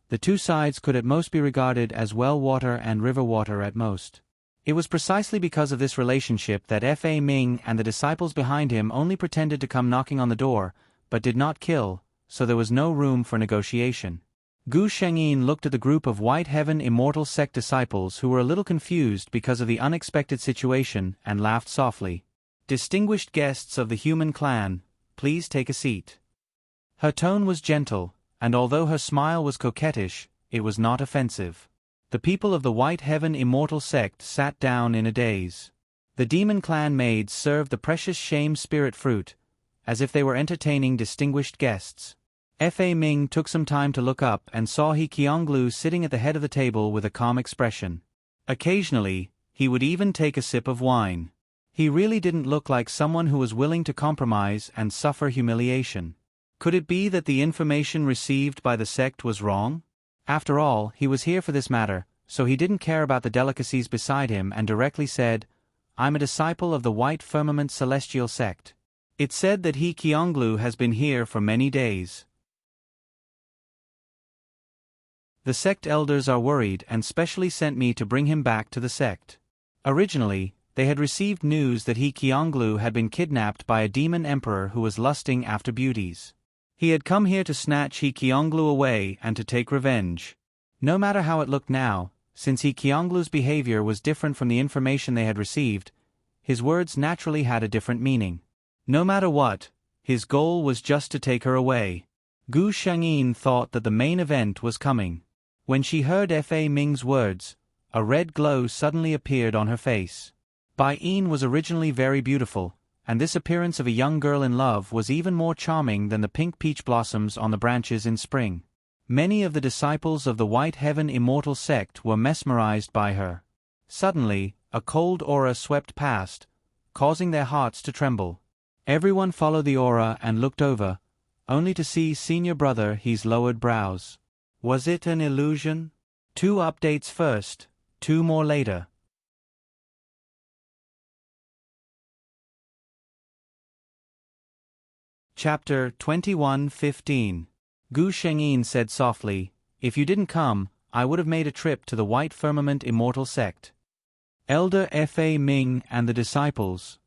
the two sides could at most be regarded as well water and river water at most. It was precisely because of this relationship that Fa Ming and the disciples behind him only pretended to come knocking on the door, but did not kill, so there was no room for negotiation. Gu Shengyin looked at the group of White Heaven Immortal sect disciples who were a little confused because of the unexpected situation and laughed softly. "Distinguished guests of the human clan, please take a seat." Her tone was gentle, and although her smile was coquettish, it was not offensive. The people of the White Heaven Immortal sect sat down in a daze. The Demon Clan maids served the precious shame spirit fruit, as if they were entertaining distinguished guests. Fa Ming took some time to look up and saw He Qionglu sitting at the head of the table with a calm expression. Occasionally, he would even take a sip of wine. He really didn't look like someone who was willing to compromise and suffer humiliation. Could it be that the information received by the sect was wrong? After all, he was here for this matter, so he didn't care about the delicacies beside him and directly said, "I'm a disciple of the White Firmament Celestial sect. It's said that He Qionglu has been here for many days. The sect elders are worried and specially sent me to bring him back to the sect." Originally, they had received news that He Qionglu had been kidnapped by a demon emperor who was lusting after beauties. He had come here to snatch He Qionglu away and to take revenge. No matter how it looked now, since He Qionglu's behavior was different from the information they had received, his words naturally had a different meaning. No matter what, his goal was just to take her away. Gu Shengyin thought that the main event was coming. When she heard Fa Ming's words, a red glow suddenly appeared on her face. Bai Yin was originally very beautiful, and this appearance of a young girl in love was even more charming than the pink peach blossoms on the branches in spring. Many of the disciples of the White Heaven Immortal sect were mesmerized by her. Suddenly, a cold aura swept past, causing their hearts to tremble. Everyone followed the aura and looked over, only to see Senior Brother He's lowered brows. Was it an illusion? 2 updates first, 2 more later. Chapter 21:15. Gu Shengyin said softly, "If you didn't come, I would have made a trip to the White Firmament Immortal sect." Elder Fa Ming and the disciples.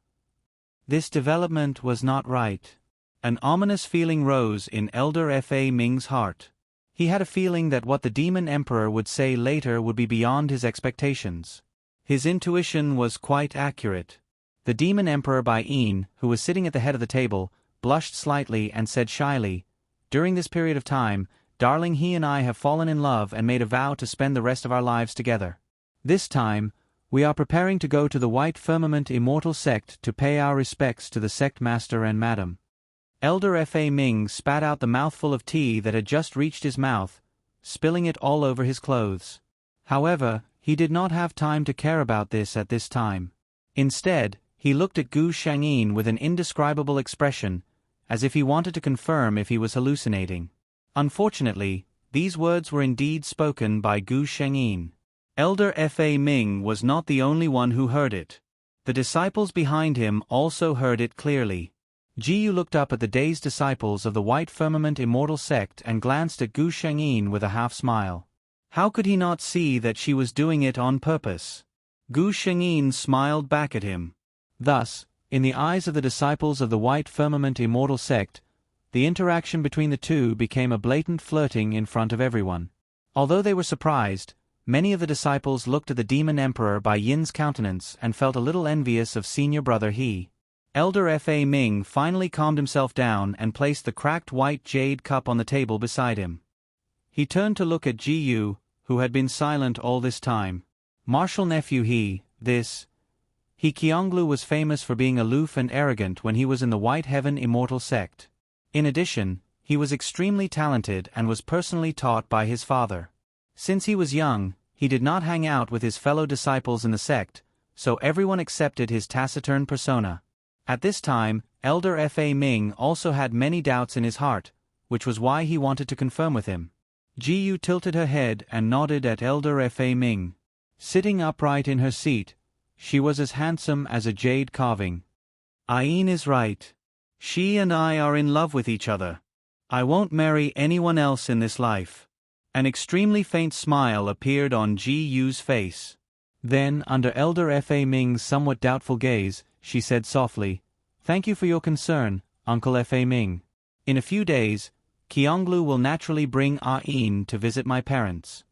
This development was not right. An ominous feeling rose in Elder Fa Ming's heart. He had a feeling that what the Demon Emperor would say later would be beyond his expectations. His intuition was quite accurate. The Demon Emperor Bai Yin, who was sitting at the head of the table, blushed slightly and said shyly, "During this period of time, darling, he and I have fallen in love and made a vow to spend the rest of our lives together. This time, we are preparing to go to the White Firmament Immortal sect to pay our respects to the sect master and madam." Elder Fa Ming spat out the mouthful of tea that had just reached his mouth, spilling it all over his clothes. However, he did not have time to care about this at this time. Instead, he looked at Gu Shengyin with an indescribable expression, as if he wanted to confirm if he was hallucinating. Unfortunately, these words were indeed spoken by Gu Shengyin. Elder Fa Ming was not the only one who heard it. The disciples behind him also heard it clearly. Jiyu looked up at the dazed disciples of the White Firmament Immortal sect and glanced at Gu Shengyin with a half-smile. How could he not see that she was doing it on purpose? Gu Shengyin smiled back at him. Thus, in the eyes of the disciples of the White Firmament Immortal sect, the interaction between the two became a blatant flirting in front of everyone. Although they were surprised, many of the disciples looked at the Demon Emperor Bai Yin's countenance and felt a little envious of Senior Brother He. Elder Fa Ming finally calmed himself down and placed the cracked white jade cup on the table beside him. He turned to look at Ji Yu, who had been silent all this time. Martial nephew He Qionglu was famous for being aloof and arrogant when he was in the White Heaven Immortal sect. In addition, he was extremely talented and was personally taught by his father. Since he was young, he did not hang out with his fellow disciples in the sect, so everyone accepted his taciturn persona. At this time, Elder Fa Ming also had many doubts in his heart, which was why he wanted to confirm with him. Ji Yu tilted her head and nodded at Elder Fa Ming. Sitting upright in her seat, she was as handsome as a jade carving. Ayin is right. She and I are in love with each other. I won't marry anyone else in this life. An extremely faint smile appeared on Ji Yu's face. Then, under Elder Fa Ming's somewhat doubtful gaze, she said softly, "Thank you for your concern, Uncle Fa Ming. In a few days, Qionglu will naturally bring Ayin to visit my parents."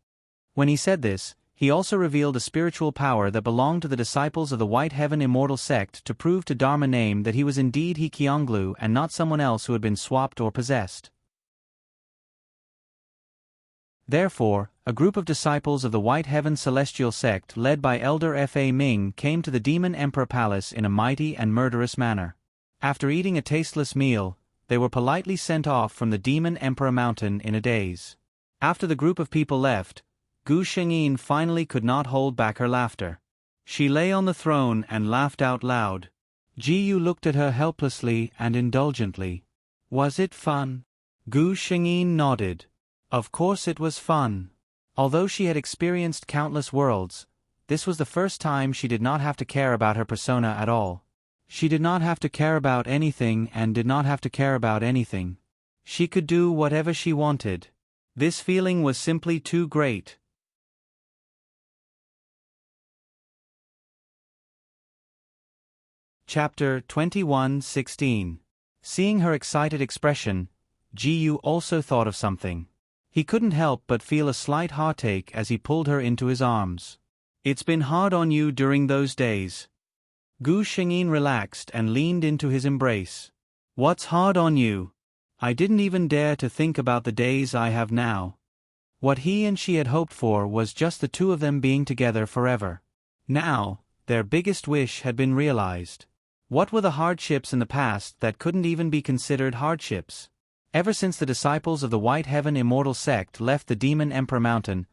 When he said this, he also revealed a spiritual power that belonged to the disciples of the White Heaven Immortal sect to prove to Dharma Name that he was indeed Qionglu and not someone else who had been swapped or possessed. Therefore, a group of disciples of the White Heaven Celestial sect led by Elder Fa Ming came to the Demon Emperor Palace in a mighty and murderous manner. After eating a tasteless meal, they were politely sent off from the Demon Emperor Mountain in a daze. After the group of people left, Gu Shengyin finally could not hold back her laughter. She lay on the throne and laughed out loud. Ji Yu looked at her helplessly and indulgently. Was it fun? Gu Shengyin nodded. Of course it was fun. Although she had experienced countless worlds, this was the first time she did not have to care about her persona at all. She did not have to care about anything and did not have to care about anything. She could do whatever she wanted. This feeling was simply too great. Chapter 21:16. Seeing her excited expression, Ji Yu also thought of something. He couldn't help but feel a slight heartache as he pulled her into his arms. It's been hard on you during those days. Gu Shengyin relaxed and leaned into his embrace. What's hard on you? I didn't even dare to think about the days I have now. What he and she had hoped for was just the two of them being together forever. Now, their biggest wish had been realized. What were the hardships in the past that couldn't even be considered hardships? Ever since the disciples of the White Heaven Immortal sect left the Demon Emperor Mountain,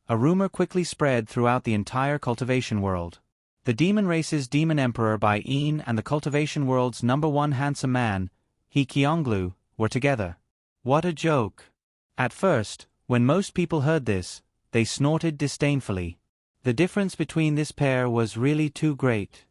a rumor quickly spread throughout the entire cultivation world. The demon race's Demon Emperor Bai Yin and the cultivation world's #1 handsome man, He Qionglu, were together. What a joke! At first, when most people heard this, they snorted disdainfully. The difference between this pair was really too great.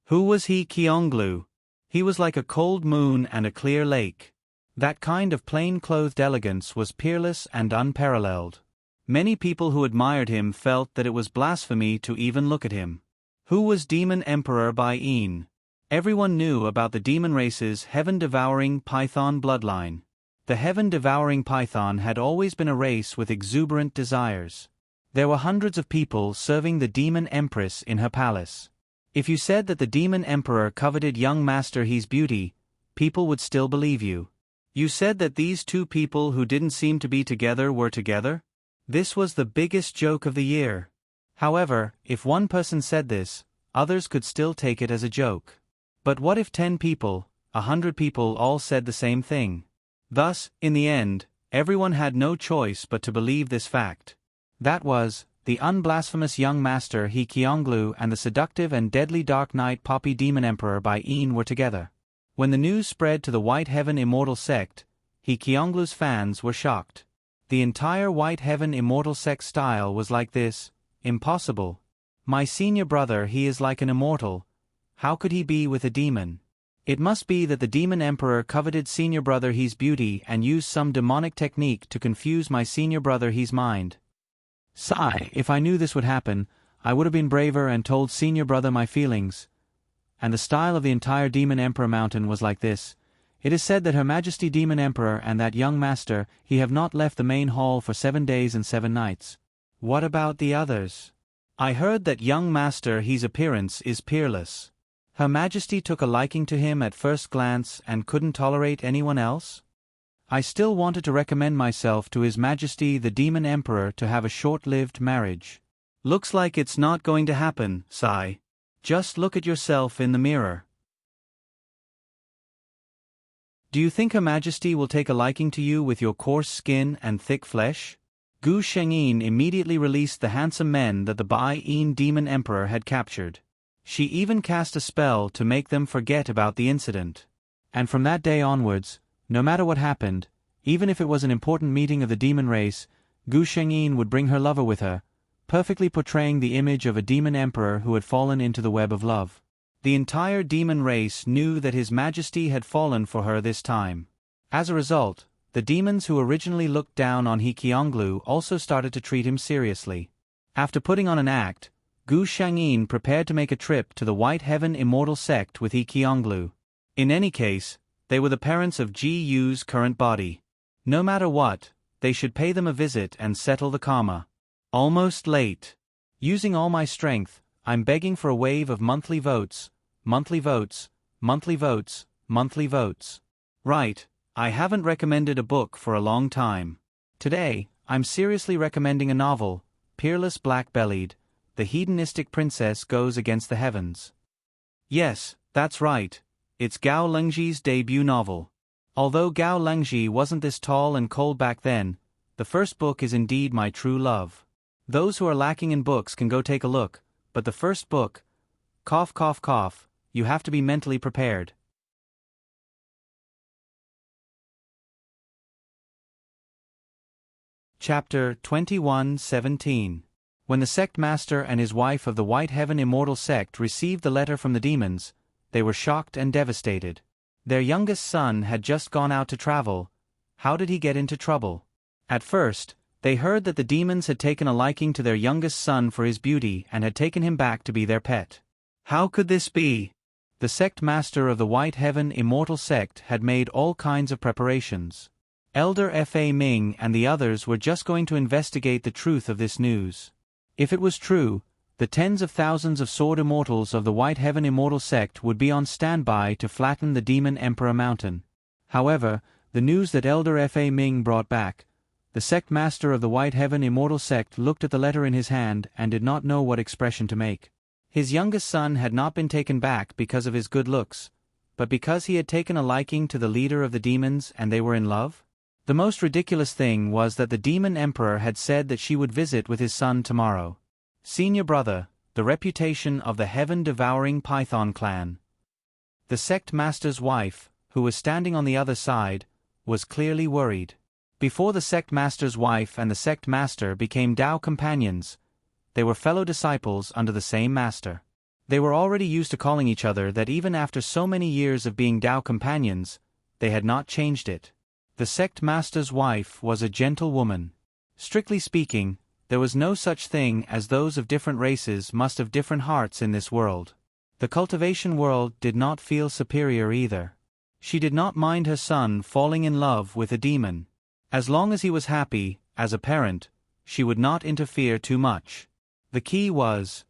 Who was He Qionglu? He was like a cold moon and a clear lake. That kind of plain-clothed elegance was peerless and unparalleled. Many people who admired him felt that it was blasphemy to even look at him. Who was Demon Emperor Bai Yin? Everyone knew about the demon race's heaven-devouring python bloodline. The heaven-devouring python had always been a race with exuberant desires. There were hundreds of people serving the demon empress in her palace. If you said that the demon emperor coveted young Master He's beauty, people would still believe you. You said that these two people who didn't seem to be together were together? This was the biggest joke of the year. However, if one person said this, others could still take it as a joke. But what if 10 people, 100 people all said the same thing? Thus, in the end, everyone had no choice but to believe this fact. That was, the unblasphemous young master He Qionglu and the seductive and deadly Dark Knight Poppy Demon Emperor Bai Yin were together. When the news spread to the White Heaven Immortal sect, He Qionglu's fans were shocked. The entire White Heaven Immortal sect style was like this: impossible. My senior brother, he is like an immortal. How could he be with a demon? It must be that the demon emperor coveted senior brother He's beauty and used some demonic technique to confuse my senior brother He's mind. Sigh, if I knew this would happen, I would have been braver and told senior brother my feelings. And the style of the entire Demon Emperor Mountain was like this. It is said that Her Majesty Demon Emperor and that young master, he have not left the main hall for 7 days and 7 nights. What about the others? I heard that young master He's appearance is peerless. Her Majesty took a liking to him at first glance and couldn't tolerate anyone else? I still wanted to recommend myself to His Majesty the Demon Emperor to have a short-lived marriage. Looks like it's not going to happen, sigh. Just look at yourself in the mirror. Do you think Her Majesty will take a liking to you with your coarse skin and thick flesh? Gu Shengyin immediately released the handsome men that the Bai Yin Demon Emperor had captured. She even cast a spell to make them forget about the incident. And from that day onwards, no matter what happened, even if it was an important meeting of the demon race, Gu Shengyin would bring her lover with her, perfectly portraying the image of a demon emperor who had fallen into the web of love. The entire demon race knew that His Majesty had fallen for her this time. As a result, the demons who originally looked down on He Qionglu also started to treat him seriously. After putting on an act, Gu Shengyin prepared to make a trip to the White Heaven Immortal sect with He Qionglu. In any case, they were the parents of Ji Yu's current body. No matter what, they should pay them a visit and settle the karma. Almost late. Using all my strength, I'm begging for a wave of monthly votes, monthly votes, monthly votes, monthly votes. Right, I haven't recommended a book for a long time. Today, I'm seriously recommending a novel, Peerless Black-Bellied, The Hedonistic Princess Goes Against the Heavens. Yes, that's right, it's Gao Lengji's debut novel. Although Gao Lengji wasn't this tall and cold back then, the first book is indeed my true love. Those who are lacking in books can go take a look, but the first book, cough cough cough, you have to be mentally prepared. Chapter 21:17. When the sect master and his wife of the White Heaven Immortal sect received the letter from the demons, they were shocked and devastated. Their youngest son had just gone out to travel. How did he get into trouble? At first, they heard that the demons had taken a liking to their youngest son for his beauty and had taken him back to be their pet. How could this be? The sect master of the White Heaven Immortal sect had made all kinds of preparations. Elder Fa Ming and the others were just going to investigate the truth of this news. If it was true, the tens of thousands of sword immortals of the White Heaven Immortal sect would be on standby to flatten the Demon Emperor Mountain. However, the news that Elder Fa Ming brought back, The sect master of the White Heaven Immortal Sect looked at the letter in his hand and did not know what expression to make. His youngest son had not been taken back because of his good looks, but because he had taken a liking to the leader of the demons and they were in love? The most ridiculous thing was that the demon emperor had said that she would visit with his son tomorrow. Senior brother, the reputation of the heaven-devouring Python clan. The sect master's wife, who was standing on the other side, was clearly worried. Before the sect master's wife and the sect master became Tao companions, they were fellow disciples under the same master. They were already used to calling each other that even after so many years of being Tao companions, they had not changed it. The sect master's wife was a gentle woman. Strictly speaking, there was no such thing as those of different races must have different hearts in this world. The cultivation world did not feel superior either. She did not mind her son falling in love with a demon. As long as he was happy, as a parent, she would not interfere too much. The key was,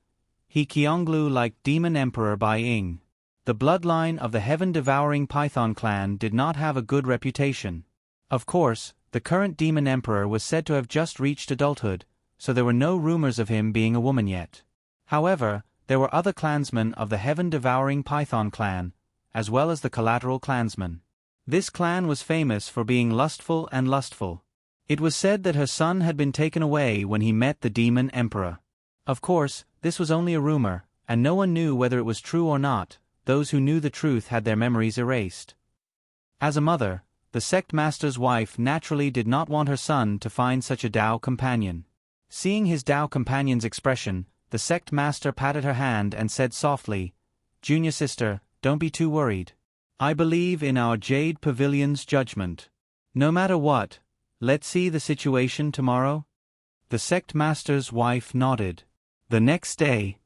he Qionglu like Demon Emperor Bai Ying. The bloodline of the heaven-devouring Python clan did not have a good reputation. Of course, the current Demon Emperor was said to have just reached adulthood, so there were no rumors of him being a woman yet. However, there were other clansmen of the heaven-devouring Python clan, as well as the collateral clansmen. This clan was famous for being lustful and lustful. It was said that her son had been taken away when he met the Demon Emperor. Of course, this was only a rumor, and no one knew whether it was true or not. Those who knew the truth had their memories erased. As a mother, the sect master's wife naturally did not want her son to find such a Tao companion. Seeing his Tao companion's expression, the sect master patted her hand and said softly, "Junior sister, don't be too worried. I believe in our Jade Pavilion's judgment. No matter what, let's see the situation tomorrow." The sect master's wife nodded. The next day,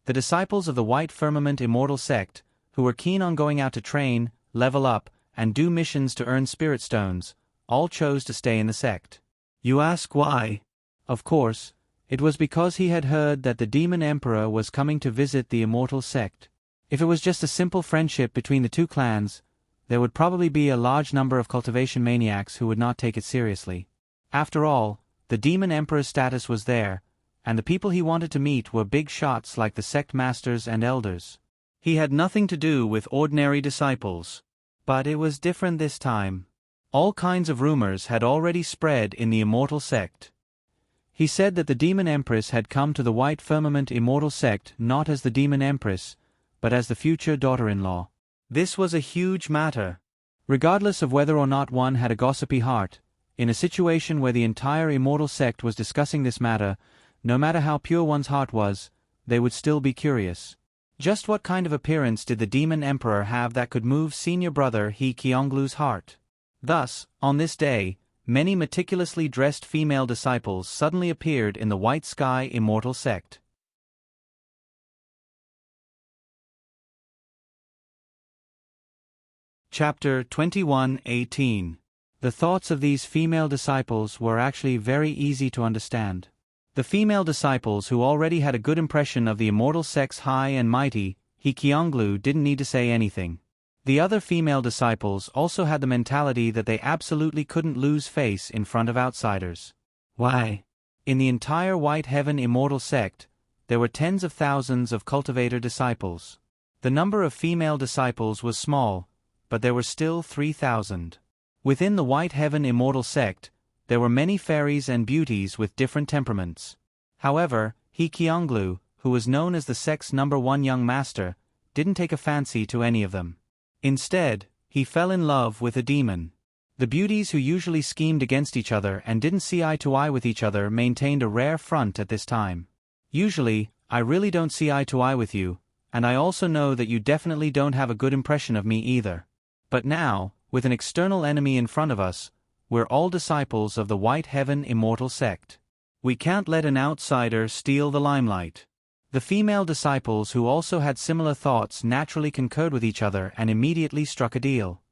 the disciples of the White Firmament Immortal Sect, who were keen on going out to train, level up, and do missions to earn spirit stones, all chose to stay in the sect. You ask why? Of course, it was because he had heard that the Demon Emperor was coming to visit the Immortal Sect. If it was just a simple friendship between the two clans, there would probably be a large number of cultivation maniacs who would not take it seriously. After all, the Demon Emperor's status was there, and the people he wanted to meet were big shots like the sect masters and elders. He had nothing to do with ordinary disciples. But it was different this time. All kinds of rumors had already spread in the Immortal Sect. He said that the Demon Empress had come to the White Firmament Immortal Sect not as the Demon Empress, but as the future daughter-in-law. This was a huge matter. Regardless of whether or not one had a gossipy heart, in a situation where the entire Immortal Sect was discussing this matter, no matter how pure one's heart was, they would still be curious. Just what kind of appearance did the Demon Emperor have that could move senior brother He Qionglu's heart? Thus, on this day, many meticulously dressed female disciples suddenly appeared in the White Sky Immortal Sect. Chapter 21:18. The thoughts of these female disciples were actually very easy to understand. The female disciples who already had a good impression of the Immortal Sect's high and mighty, He Qionglu didn't need to say anything. The other female disciples also had the mentality that they absolutely couldn't lose face in front of outsiders. Why? In the entire White Heaven Immortal Sect, there were tens of thousands of cultivator disciples. The number of female disciples was small, but there were still 3,000. Within the White Heaven Immortal Sect, there were many fairies and beauties with different temperaments. However, He Qionglu, who was known as the sect's #1 young master, didn't take a fancy to any of them. Instead, he fell in love with a demon. The beauties who usually schemed against each other and didn't see eye to eye with each other maintained a rare front at this time. Usually, I really don't see eye to eye with you, and I also know that you definitely don't have a good impression of me either. But now, with an external enemy in front of us, we're all disciples of the White Heaven Immortal Sect. We can't let an outsider steal the limelight. The female disciples who also had similar thoughts naturally concurred with each other and immediately struck a deal.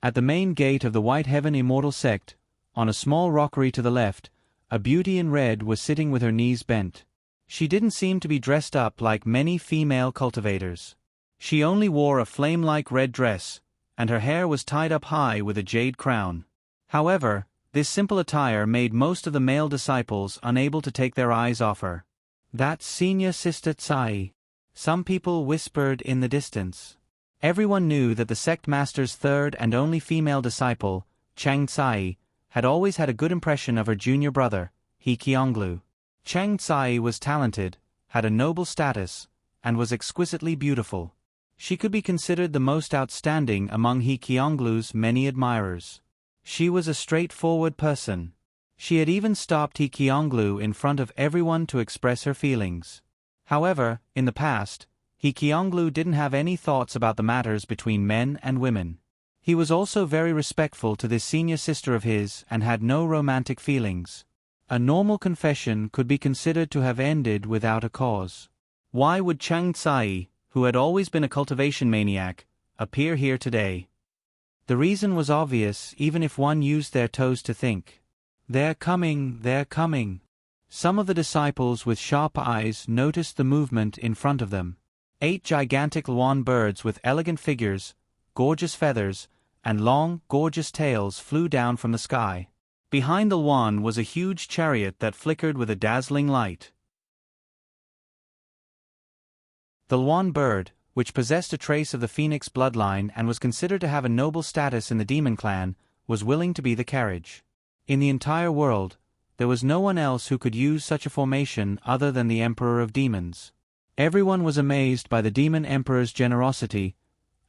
At the main gate of the White Heaven Immortal Sect, on a small rockery to the left, a beauty in red was sitting with her knees bent. She didn't seem to be dressed up like many female cultivators. She only wore a flame-like red dress, and her hair was tied up high with a jade crown. However, this simple attire made most of the male disciples unable to take their eyes off her. "That's Senior Sister Tsai," some people whispered in the distance. Everyone knew that the sect master's third and only female disciple, Chang Tsai, had always had a good impression of her junior brother, He Qionglu. Chang Tsai was talented, had a noble status, and was exquisitely beautiful. She could be considered the most outstanding among He Qionglu's many admirers. She was a straightforward person. She had even stopped He Qionglu in front of everyone to express her feelings. However, in the past, He Qionglu didn't have any thoughts about the matters between men and women. He was also very respectful to this senior sister of his and had no romantic feelings. A normal confession could be considered to have ended without a cause. Why would Chang Tsai, who had always been a cultivation maniac, appear here today? The reason was obvious even if one used their toes to think. "They're coming, they're coming." Some of the disciples with sharp eyes noticed the movement in front of them. 8 gigantic Luan birds with elegant figures, gorgeous feathers, and long, gorgeous tails flew down from the sky. Behind the Luan was a huge chariot that flickered with a dazzling light. The Luan bird, which possessed a trace of the phoenix bloodline and was considered to have a noble status in the demon clan, was willing to be the carriage. In the entire world, there was no one else who could use such a formation other than the Emperor of Demons. Everyone was amazed by the Demon Emperor's generosity,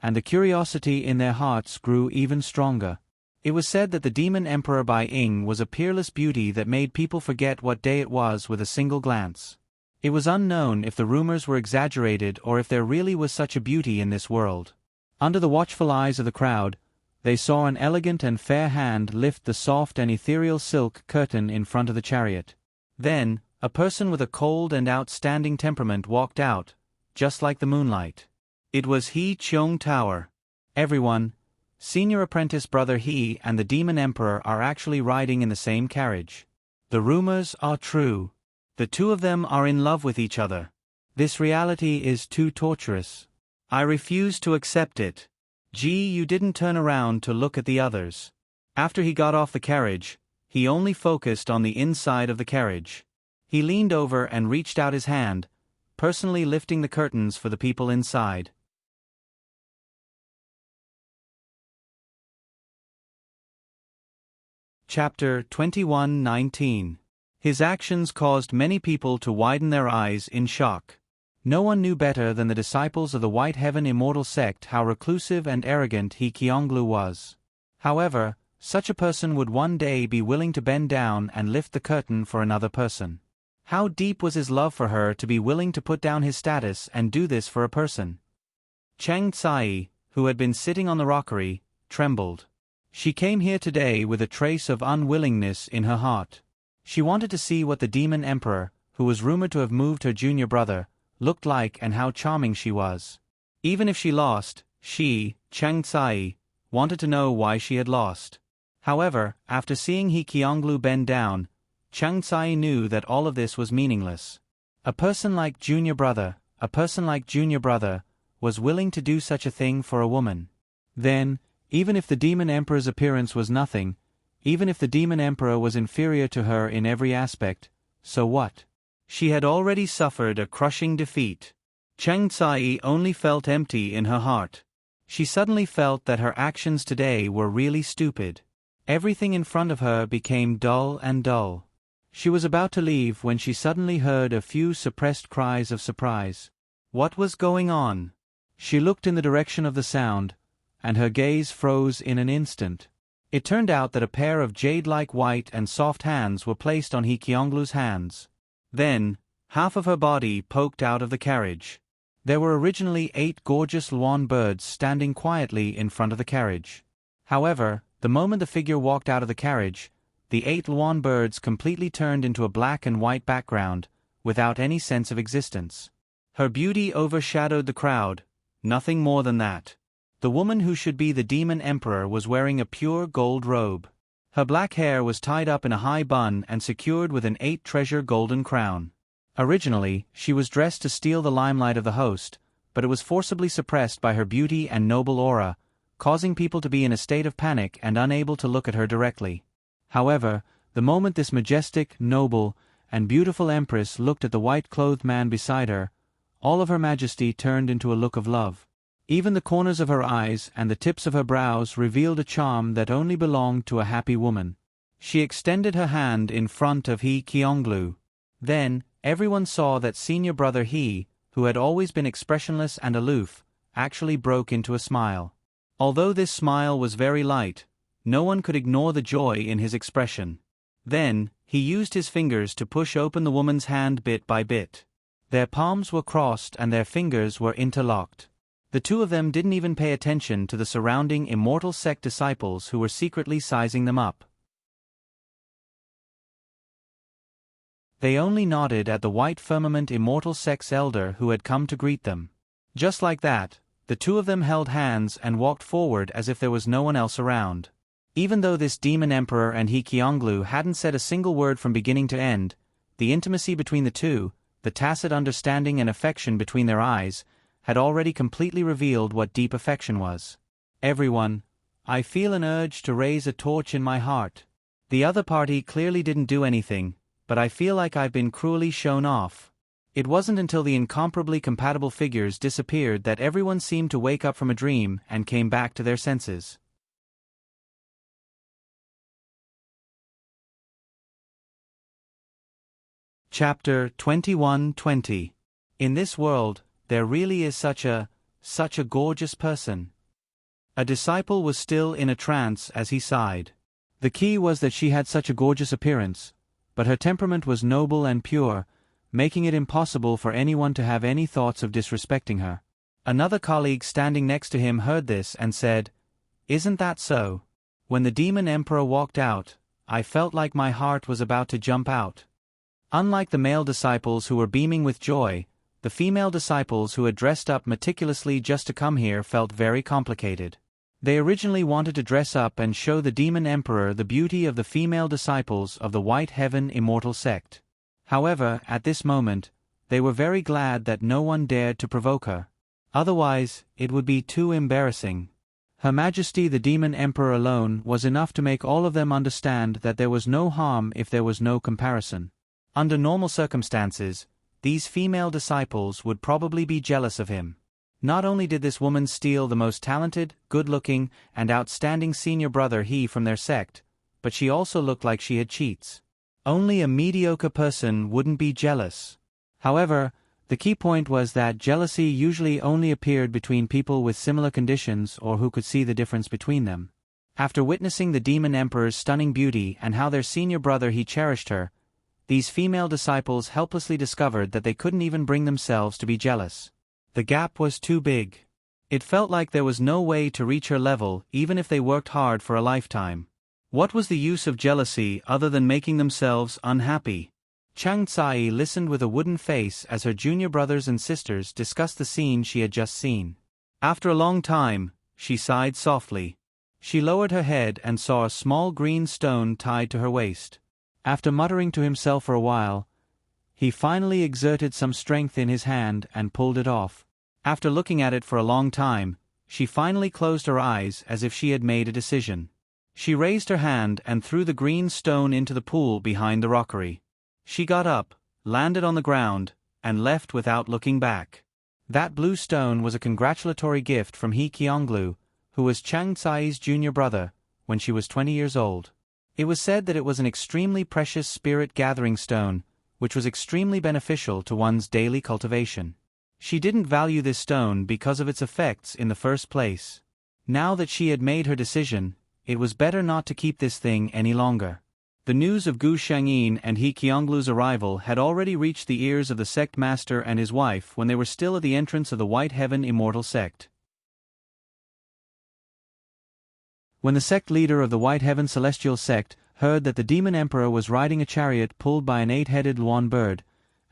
and the curiosity in their hearts grew even stronger. It was said that the Demon Emperor Bai Ying was a peerless beauty that made people forget what day it was with a single glance. It was unknown if the rumors were exaggerated or if there really was such a beauty in this world. Under the watchful eyes of the crowd, they saw an elegant and fair hand lift the soft and ethereal silk curtain in front of the chariot. Then, a person with a cold and outstanding temperament walked out, just like the moonlight. It was He Cheong Tower. Everyone, senior apprentice brother He and the Demon Emperor are actually riding in the same carriage. The rumors are true. The two of them are in love with each other. This reality is too torturous. I refuse to accept it. Gee, you didn't turn around to look at the others. After he got off the carriage, he only focused on the inside of the carriage. He leaned over and reached out his hand, personally lifting the curtains for the people inside. Chapter 21:19. His actions caused many people to widen their eyes in shock. No one knew better than the disciples of the White Heaven Immortal sect how reclusive and arrogant He Qionglu was. However, such a person would one day be willing to bend down and lift the curtain for another person. How deep was his love for her to be willing to put down his status and do this for a person? Chang Tsai, who had been sitting on the rockery, trembled. She came here today with a trace of unwillingness in her heart. She wanted to see what the Demon Emperor, who was rumored to have moved her junior brother, looked like and how charming she was. Even if she lost, she, Chang Tsai, wanted to know why she had lost. However, after seeing He Qionglu bend down, Chang Tsai knew that all of this was meaningless. A person like junior brother, was willing to do such a thing for a woman. Then, even if the Demon Emperor's appearance was nothing, even if the Demon Emperor was inferior to her in every aspect, so what? She had already suffered a crushing defeat. Chang Tsai only felt empty in her heart. She suddenly felt that her actions today were really stupid. Everything in front of her became dull and dull. She was about to leave when she suddenly heard a few suppressed cries of surprise. What was going on? She looked in the direction of the sound, and her gaze froze in an instant. It turned out that a pair of jade-like white and soft hands were placed on He Qionglu's hands. Then, half of her body poked out of the carriage. There were originally 8 gorgeous Luan birds standing quietly in front of the carriage. However, the moment the figure walked out of the carriage, the 8 Luan birds completely turned into a black and white background, without any sense of existence. Her beauty overshadowed the crowd, nothing more than that. The woman who should be the Demon Emperor was wearing a pure gold robe. Her black hair was tied up in a high bun and secured with an 8-treasure golden crown. Originally, she was dressed to steal the limelight of the host, but it was forcibly suppressed by her beauty and noble aura, causing people to be in a state of panic and unable to look at her directly. However, the moment this majestic, noble, and beautiful empress looked at the white-clothed man beside her, all of her majesty turned into a look of love. Even the corners of her eyes and the tips of her brows revealed a charm that only belonged to a happy woman. She extended her hand in front of He Qionglu. Then, everyone saw that senior brother He, who had always been expressionless and aloof, actually broke into a smile. Although this smile was very light, no one could ignore the joy in his expression. Then, he used his fingers to push open the woman's hand bit by bit. Their palms were crossed and their fingers were interlocked. The two of them didn't even pay attention to the surrounding immortal sect disciples who were secretly sizing them up. They only nodded at the white firmament immortal sect's elder who had come to greet them. Just like that, the two of them held hands and walked forward as if there was no one else around. Even though this demon emperor and He Qionglu hadn't said a single word from beginning to end, the intimacy between the two, the tacit understanding and affection between their eyes, had already completely revealed what deep affection was. Everyone, I feel an urge to raise a torch in my heart. The other party clearly didn't do anything, but I feel like I've been cruelly shown off. It wasn't until the incomparably compatible figures disappeared that everyone seemed to wake up from a dream and came back to their senses. Chapter 21:20. In this world, there really is such a gorgeous person. A disciple was still in a trance as he sighed. The key was that she had such a gorgeous appearance, but her temperament was noble and pure, making it impossible for anyone to have any thoughts of disrespecting her. Another colleague standing next to him heard this and said, "Isn't that so? When the demon emperor walked out, I felt like my heart was about to jump out." Unlike the male disciples who were beaming with joy, the female disciples who had dressed up meticulously just to come here felt very complicated. They originally wanted to dress up and show the demon emperor the beauty of the female disciples of the White Heaven Immortal Sect. However, at this moment, they were very glad that no one dared to provoke her. Otherwise, it would be too embarrassing. Her Majesty the Demon Emperor alone was enough to make all of them understand that there was no harm if there was no comparison. Under normal circumstances, these female disciples would probably be jealous of him. Not only did this woman steal the most talented, good-looking, and outstanding senior brother He from their sect, but she also looked like she had cheats. Only a mediocre person wouldn't be jealous. However, the key point was that jealousy usually only appeared between people with similar conditions or who could see the difference between them. After witnessing the demon emperor's stunning beauty and how their senior brother He cherished her, these female disciples helplessly discovered that they couldn't even bring themselves to be jealous. The gap was too big. It felt like there was no way to reach her level even if they worked hard for a lifetime. What was the use of jealousy other than making themselves unhappy? Chang Tsai listened with a wooden face as her junior brothers and sisters discussed the scene she had just seen. After a long time, she sighed softly. She lowered her head and saw a small green stone tied to her waist. After muttering to himself for a while, he finally exerted some strength in his hand and pulled it off. After looking at it for a long time, she finally closed her eyes as if she had made a decision. She raised her hand and threw the green stone into the pool behind the rockery. She got up, landed on the ground, and left without looking back. That blue stone was a congratulatory gift from He Qionglu, who was Chang Tsai's junior brother, when she was 20 years old. It was said that it was an extremely precious spirit-gathering stone, which was extremely beneficial to one's daily cultivation. She didn't value this stone because of its effects in the first place. Now that she had made her decision, it was better not to keep this thing any longer. The news of Gu Shangyin and He Qionglu's arrival had already reached the ears of the sect master and his wife when they were still at the entrance of the White Heaven Immortal Sect. When the sect leader of the White Heaven Celestial Sect heard that the demon emperor was riding a chariot pulled by an 8-headed luan bird,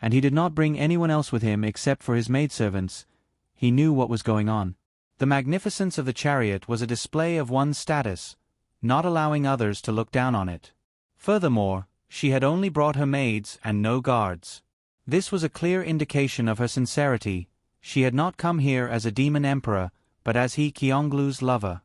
and he did not bring anyone else with him except for his maidservants, he knew what was going on. The magnificence of the chariot was a display of one's status, not allowing others to look down on it. Furthermore, she had only brought her maids and no guards. This was a clear indication of her sincerity. She had not come here as a demon emperor, but as He Qionglu's lover.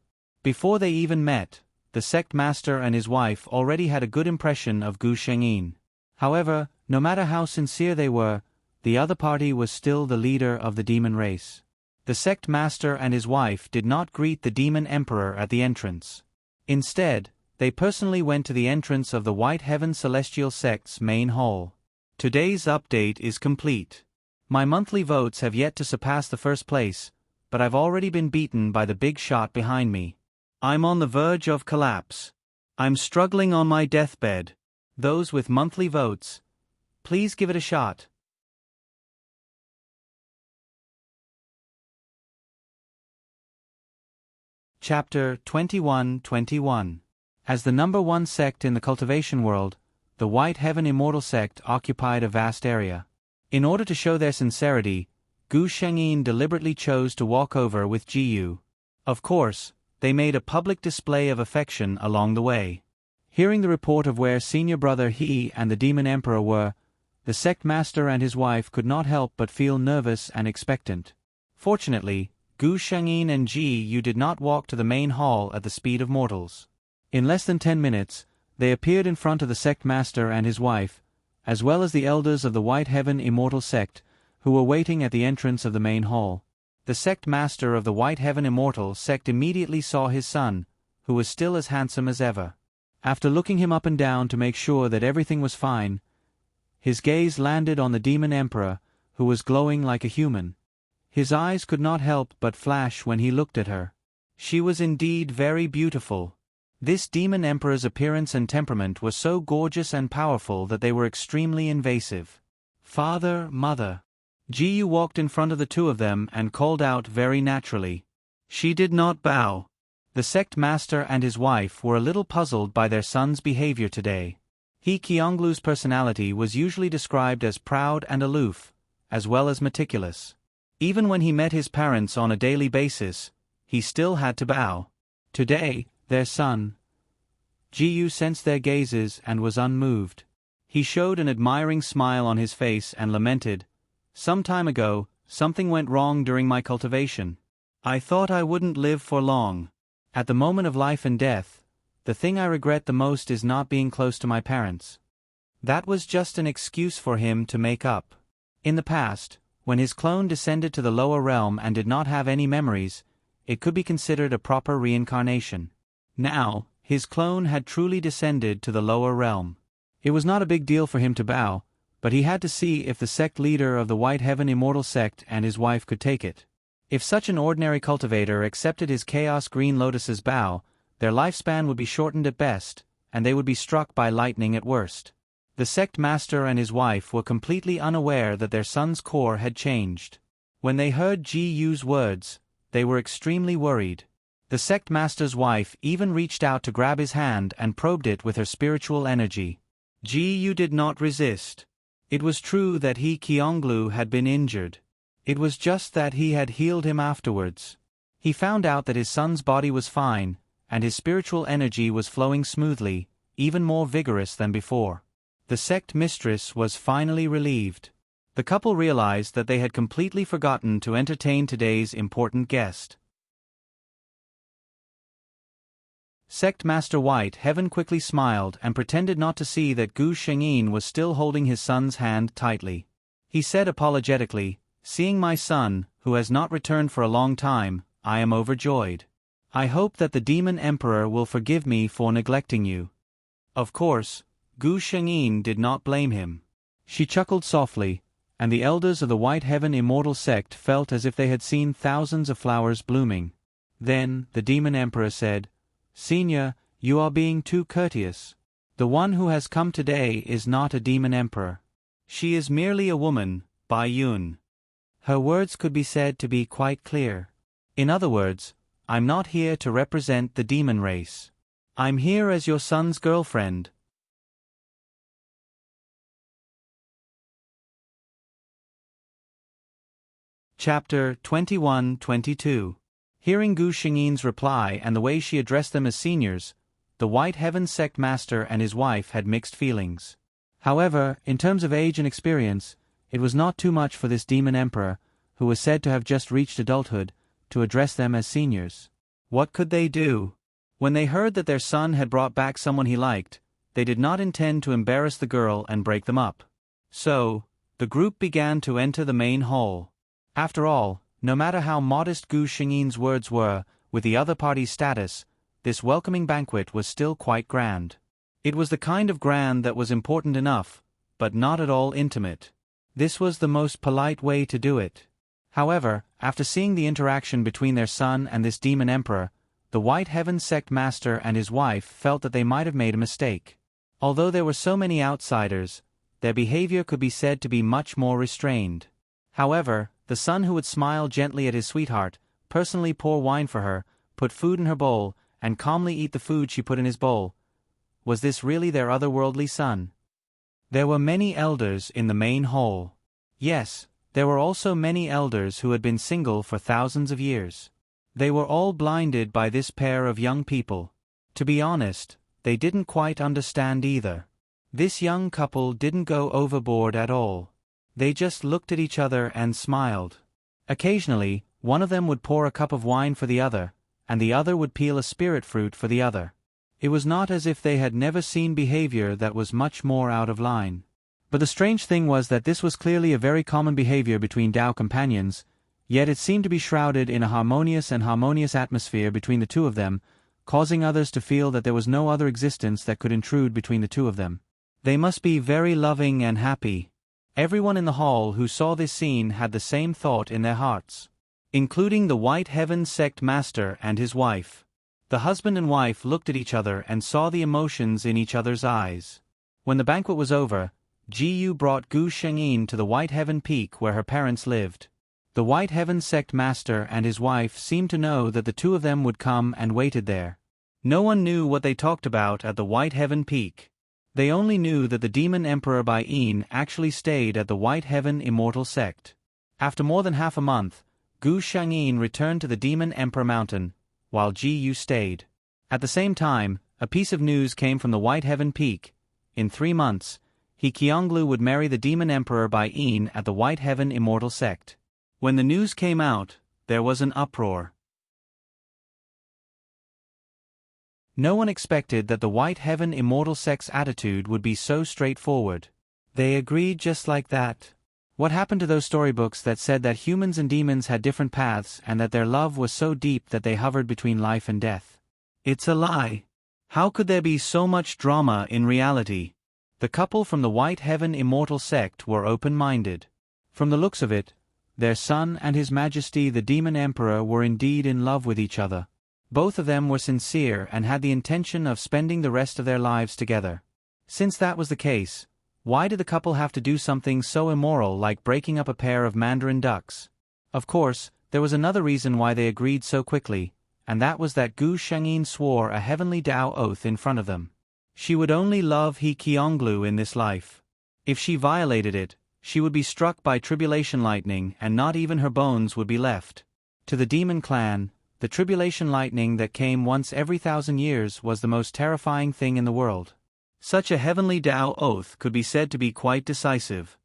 Before they even met, the sect master and his wife already had a good impression of Gu Shengyin. However, no matter how sincere they were, the other party was still the leader of the demon race. The sect master and his wife did not greet the demon emperor at the entrance. Instead, they personally went to the entrance of the White Heaven Celestial Sect's main hall. Today's update is complete. My monthly votes have yet to surpass the first place, but I've already been beaten by the big shot behind me. I'm on the verge of collapse. I'm struggling on my deathbed. Those with monthly votes, please give it a shot. Chapter 21-21. As the number one sect in the cultivation world, the White Heaven Immortal Sect occupied a vast area. In order to show their sincerity, Gu Shengyin deliberately chose to walk over with Ji Yu. Of course, they made a public display of affection along the way. Hearing the report of where senior brother He and the demon emperor were, the sect master and his wife could not help but feel nervous and expectant. Fortunately, Gu Shengyin and Ji Yu did not walk to the main hall at the speed of mortals. In less than 10 minutes, they appeared in front of the sect master and his wife, as well as the elders of the White Heaven Immortal Sect, who were waiting at the entrance of the main hall. The sect master of the White Heaven Immortal Sect immediately saw his son, who was still as handsome as ever. After looking him up and down to make sure that everything was fine, his gaze landed on the demon emperor, who was glowing like a human. His eyes could not help but flash when he looked at her. She was indeed very beautiful. This demon emperor's appearance and temperament were so gorgeous and powerful that they were extremely invasive. Father, mother. Ji Yu walked in front of the two of them and called out very naturally. She did not bow. The sect master and his wife were a little puzzled by their son's behavior today. He Qionglu's personality was usually described as proud and aloof, as well as meticulous. Even when he met his parents on a daily basis, he still had to bow. Today, their son, Ji Yu, sensed their gazes and was unmoved. He showed an admiring smile on his face and lamented, "Some time ago, something went wrong during my cultivation. I thought I wouldn't live for long. At the moment of life and death, the thing I regret the most is not being close to my parents." That was just an excuse for him to make up. In the past, when his clone descended to the lower realm and did not have any memories, it could be considered a proper reincarnation. Now, his clone had truly descended to the lower realm. It was not a big deal for him to bow, but he had to see if the sect leader of the White Heaven Immortal Sect and his wife could take it. If such an ordinary cultivator accepted his Chaos Green Lotus's bow, their lifespan would be shortened at best, and they would be struck by lightning at worst. The sect master and his wife were completely unaware that their son's core had changed. When they heard Ji Yu's words, they were extremely worried. The sect master's wife even reached out to grab his hand and probed it with her spiritual energy. Ji Yu did not resist. It was true that he Qionglu had been injured. It was just that he had healed him afterwards. He found out that his son's body was fine, and his spiritual energy was flowing smoothly, even more vigorous than before. The sect mistress was finally relieved. The couple realized that they had completely forgotten to entertain today's important guest. Sect Master White Heaven quickly smiled and pretended not to see that Gu Shengyin was still holding his son's hand tightly. He said apologetically, "Seeing my son, who has not returned for a long time, I am overjoyed. I hope that the demon emperor will forgive me for neglecting you." Of course, Gu Shengyin did not blame him. She chuckled softly, and the elders of the White Heaven Immortal Sect felt as if they had seen thousands of flowers blooming. Then, the demon emperor said, "Senior, you are being too courteous. The one who has come today is not a demon emperor. She is merely a woman, Bai Yun." Her words could be said to be quite clear. In other words, I'm not here to represent the demon race. I'm here as your son's girlfriend. Chapter 21-22. Hearing Gu Shengyin's reply and the way she addressed them as seniors, the White Heaven Sect Master and his wife had mixed feelings. However, in terms of age and experience, it was not too much for this demon emperor, who was said to have just reached adulthood, to address them as seniors. What could they do? When they heard that their son had brought back someone he liked, they did not intend to embarrass the girl and break them up. So, the group began to enter the main hall. After all, no matter how modest Gu Xingyin's words were, with the other party's status, this welcoming banquet was still quite grand. It was the kind of grand that was important enough, but not at all intimate. This was the most polite way to do it. However, after seeing the interaction between their son and this demon emperor, the White Heaven sect master and his wife felt that they might have made a mistake. Although there were so many outsiders, their behavior could be said to be much more restrained. However, the son who would smile gently at his sweetheart, personally pour wine for her, put food in her bowl, and calmly eat the food she put in his bowl. Was this really their otherworldly son? There were many elders in the main hall. Yes, there were also many elders who had been single for thousands of years. They were all blinded by this pair of young people. To be honest, they didn't quite understand either. This young couple didn't go overboard at all. They just looked at each other and smiled. Occasionally, one of them would pour a cup of wine for the other, and the other would peel a spirit fruit for the other. It was not as if they had never seen behavior that was much more out of line. But the strange thing was that this was clearly a very common behavior between Dao companions, yet it seemed to be shrouded in a harmonious atmosphere between the two of them, causing others to feel that there was no other existence that could intrude between the two of them. They must be very loving and happy. Everyone in the hall who saw this scene had the same thought in their hearts, including the White Heaven sect master and his wife. The husband and wife looked at each other and saw the emotions in each other's eyes. When the banquet was over, Ji Yu brought Gu Shengyin to the White Heaven Peak where her parents lived. The White Heaven sect master and his wife seemed to know that the two of them would come and waited there. No one knew what they talked about at the White Heaven Peak. They only knew that the demon emperor Bai Yin actually stayed at the White Heaven Immortal Sect. After more than half a month, Gu Shengyin returned to the Demon Emperor Mountain, while Ji Yu stayed. At the same time, a piece of news came from the White Heaven Peak. In 3 months, He Qionglu would marry the Demon Emperor Bai Yin at the White Heaven Immortal Sect. When the news came out, there was an uproar. No one expected that the White Heaven Immortal Sect's attitude would be so straightforward. They agreed just like that. What happened to those storybooks that said that humans and demons had different paths and that their love was so deep that they hovered between life and death? It's a lie. How could there be so much drama in reality? The couple from the White Heaven Immortal Sect were open-minded. From the looks of it, their son and His Majesty the Demon Emperor were indeed in love with each other. Both of them were sincere and had the intention of spending the rest of their lives together. Since that was the case, why did the couple have to do something so immoral like breaking up a pair of mandarin ducks? Of course, there was another reason why they agreed so quickly, and that was that Gu Shengyin swore a heavenly Tao oath in front of them. She would only love He Qionglu in this life. If she violated it, she would be struck by tribulation lightning and not even her bones would be left. To the demon clan, the tribulation lightning that came once every 1,000 years was the most terrifying thing in the world. Such a heavenly Tao oath could be said to be quite decisive.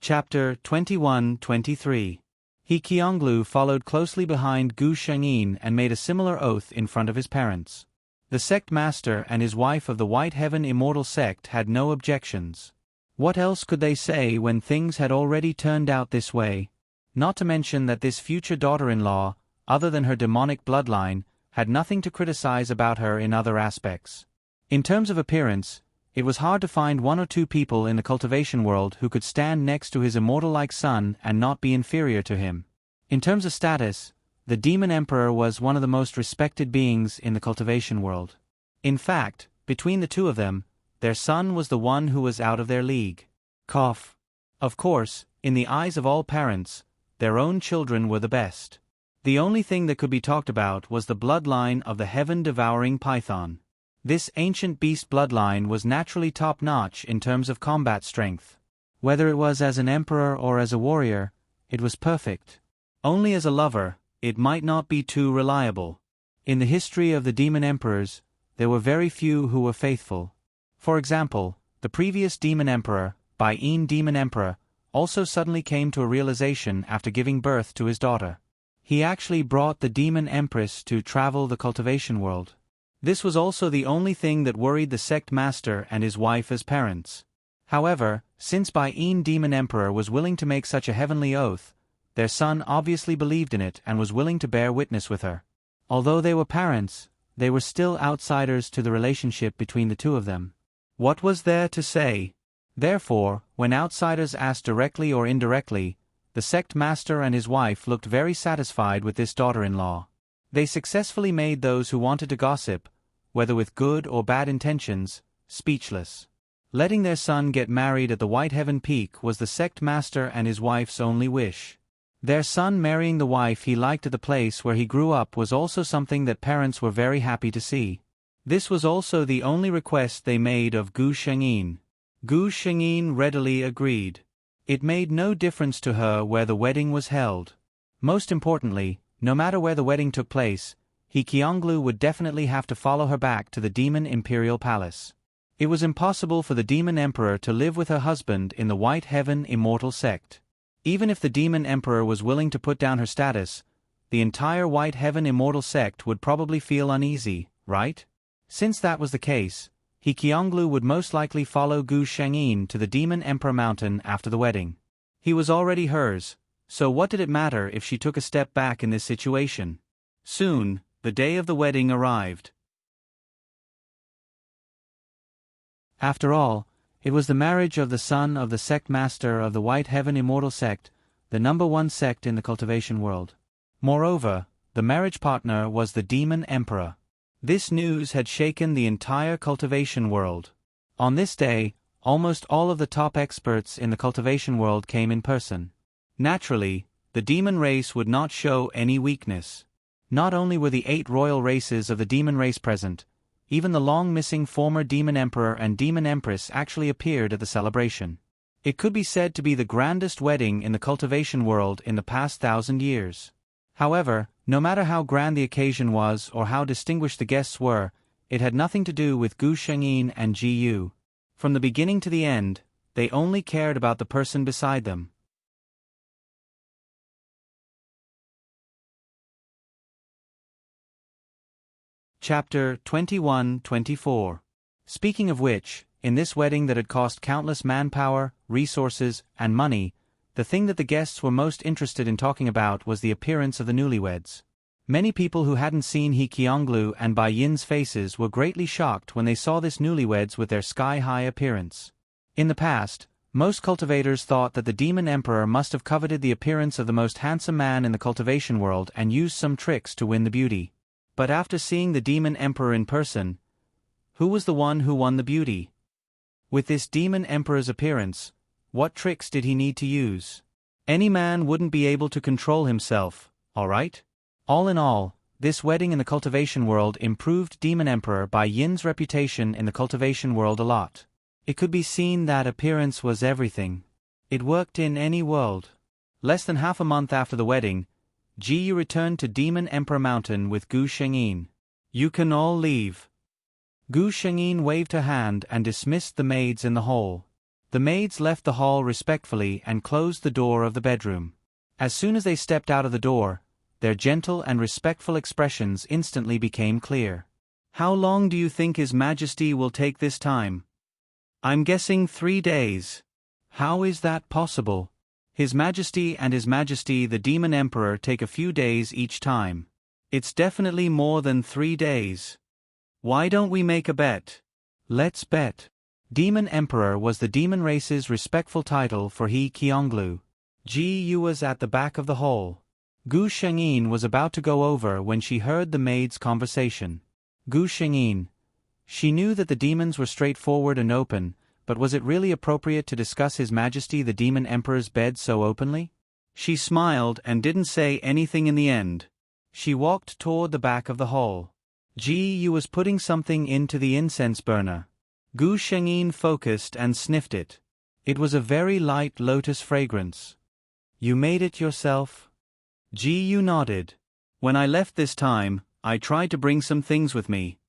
Chapter 21-23. He Qionglu followed closely behind Gu Shengyin and made a similar oath in front of his parents. The sect master and his wife of the White Heaven Immortal Sect had no objections. What else could they say when things had already turned out this way? Not to mention that this future daughter-in-law, other than her demonic bloodline, had nothing to criticize about her in other aspects. In terms of appearance, it was hard to find 1 or 2 people in the cultivation world who could stand next to his immortal-like son and not be inferior to him. In terms of status, the Demon Emperor was one of the most respected beings in the cultivation world. In fact, between the two of them, their son was the one who was out of their league. Cough. Of course, in the eyes of all parents, their own children were the best. The only thing that could be talked about was the bloodline of the heaven-devouring python. This ancient beast bloodline was naturally top-notch in terms of combat strength. Whether it was as an emperor or as a warrior, it was perfect. Only as a lover, it might not be too reliable. In the history of the demon emperors, there were very few who were faithful. For example, the previous demon emperor, Bai Yin Demon Emperor, also suddenly came to a realization after giving birth to his daughter. He actually brought the demon empress to travel the cultivation world. This was also the only thing that worried the sect master and his wife as parents. However, since Bain demon emperor was willing to make such a heavenly oath, their son obviously believed in it and was willing to bear witness with her. Although they were parents, they were still outsiders to the relationship between the two of them. What was there to say? Therefore, when outsiders asked directly or indirectly, the sect master and his wife looked very satisfied with this daughter-in-law. They successfully made those who wanted to gossip, whether with good or bad intentions, speechless. Letting their son get married at the White Heaven Peak was the sect master and his wife's only wish. Their son marrying the wife he liked at the place where he grew up was also something that parents were very happy to see. This was also the only request they made of Gu Shengyin. Gu Shengyin readily agreed. It made no difference to her where the wedding was held. Most importantly, no matter where the wedding took place, He Qionglu would definitely have to follow her back to the demon imperial palace. It was impossible for the demon emperor to live with her husband in the White Heaven immortal sect. Even if the demon emperor was willing to put down her status, the entire White Heaven immortal sect would probably feel uneasy, right? Since that was the case, He Qionglu would most likely follow Gu Shengyin to the demon emperor mountain after the wedding. He was already hers, so what did it matter if she took a step back in this situation? Soon, the day of the wedding arrived. After all, it was the marriage of the son of the sect master of the White Heaven immortal sect, the #1 sect in the cultivation world. Moreover, the marriage partner was the demon emperor. This news had shaken the entire cultivation world. On this day, almost all of the top experts in the cultivation world came in person. Naturally, the demon race would not show any weakness. Not only were the 8 royal races of the demon race present, even the long-missing former demon emperor and demon empress actually appeared at the celebration. It could be said to be the grandest wedding in the cultivation world in the past 1,000 years. However, no matter how grand the occasion was or how distinguished the guests were, it had nothing to do with Gu Shengyin and Ji Yu. From the beginning to the end, they only cared about the person beside them. Chapter 21-24. Speaking of which, in this wedding that had cost countless manpower, resources, and money, the thing that the guests were most interested in talking about was the appearance of the newlyweds. Many people who hadn't seen He Qionglu and Bai Yin's faces were greatly shocked when they saw this newlyweds with their sky-high appearance. In the past, most cultivators thought that the demon emperor must have coveted the appearance of the most handsome man in the cultivation world and used some tricks to win the beauty. But after seeing the demon emperor in person, who was the one who won the beauty? With this demon emperor's appearance, what tricks did he need to use? Any man wouldn't be able to control himself, alright? All in all, this wedding in the cultivation world improved demon emperor Bai Yin's reputation in the cultivation world a lot. It could be seen that appearance was everything. It worked in any world. Less than half a month after the wedding, Ji Yu returned to Demon Emperor Mountain with Gu Shengyin. You can all leave. Gu Shengyin waved her hand and dismissed the maids in the hall. The maids left the hall respectfully and closed the door of the bedroom. As soon as they stepped out of the door, their gentle and respectful expressions instantly became clear. How long do you think His Majesty will take this time? I'm guessing 3 days. How is that possible? His Majesty and His Majesty the Demon Emperor take a few days each time. It's definitely more than 3 days. Why don't we make a bet? Let's bet. Demon Emperor was the demon race's respectful title for He Qionglu. Ji Yu was at the back of the hall. Gu Shengyin was about to go over when she heard the maid's conversation. Gu Shengyin. She knew that the demons were straightforward and open, but was it really appropriate to discuss His Majesty the Demon Emperor's bed so openly? She smiled and didn't say anything in the end. She walked toward the back of the hall. Ji Yu was putting something into the incense burner. Gu Shengyin focused and sniffed it. It was a very light lotus fragrance. You made it yourself? Ji Yu nodded. When I left this time, I tried to bring some things with me.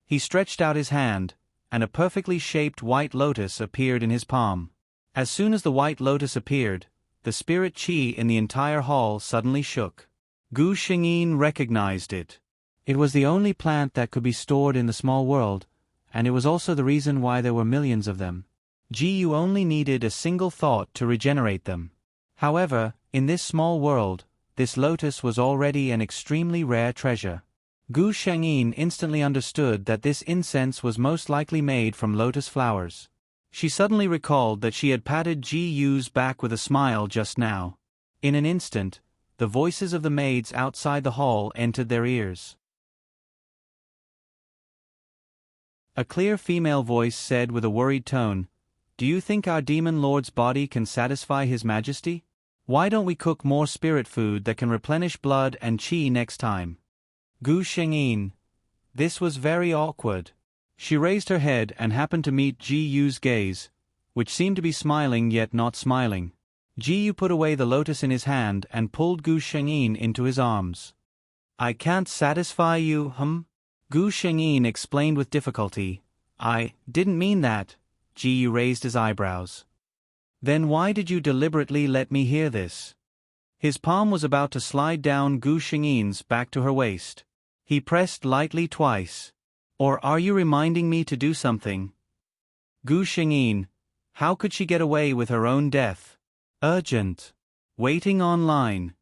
He stretched out his hand, and a perfectly shaped white lotus appeared in his palm. As soon as the white lotus appeared, the spirit qi in the entire hall suddenly shook. Gu Shengyin recognized it. It was the only plant that could be stored in the small world, and it was also the reason why there were millions of them. Ji only needed a single thought to regenerate them. However, in this small world, this lotus was already an extremely rare treasure. Gu Shengyin instantly understood that this incense was most likely made from lotus flowers. She suddenly recalled that she had patted Ji Yu's back with a smile just now. In an instant, the voices of the maids outside the hall entered their ears. A clear female voice said with a worried tone, "Do you think our demon lord's body can satisfy his majesty? Why don't we cook more spirit food that can replenish blood and qi next time?" Gu Shengyin. This was very awkward. She raised her head and happened to meet Ji Yu's gaze, which seemed to be smiling yet not smiling. Ji Yu put away the lotus in his hand and pulled Gu Shengyin into his arms. "I can't satisfy you, Gu Shengyin explained with difficulty. "I didn't mean that." Ji Yu raised his eyebrows. "Then why did you deliberately let me hear this?" His palm was about to slide down Gu Shengyin's back to her waist. He pressed lightly twice. "Or are you reminding me to do something?" Gu Shengyin. How could she get away with her own death? Urgent. Waiting online.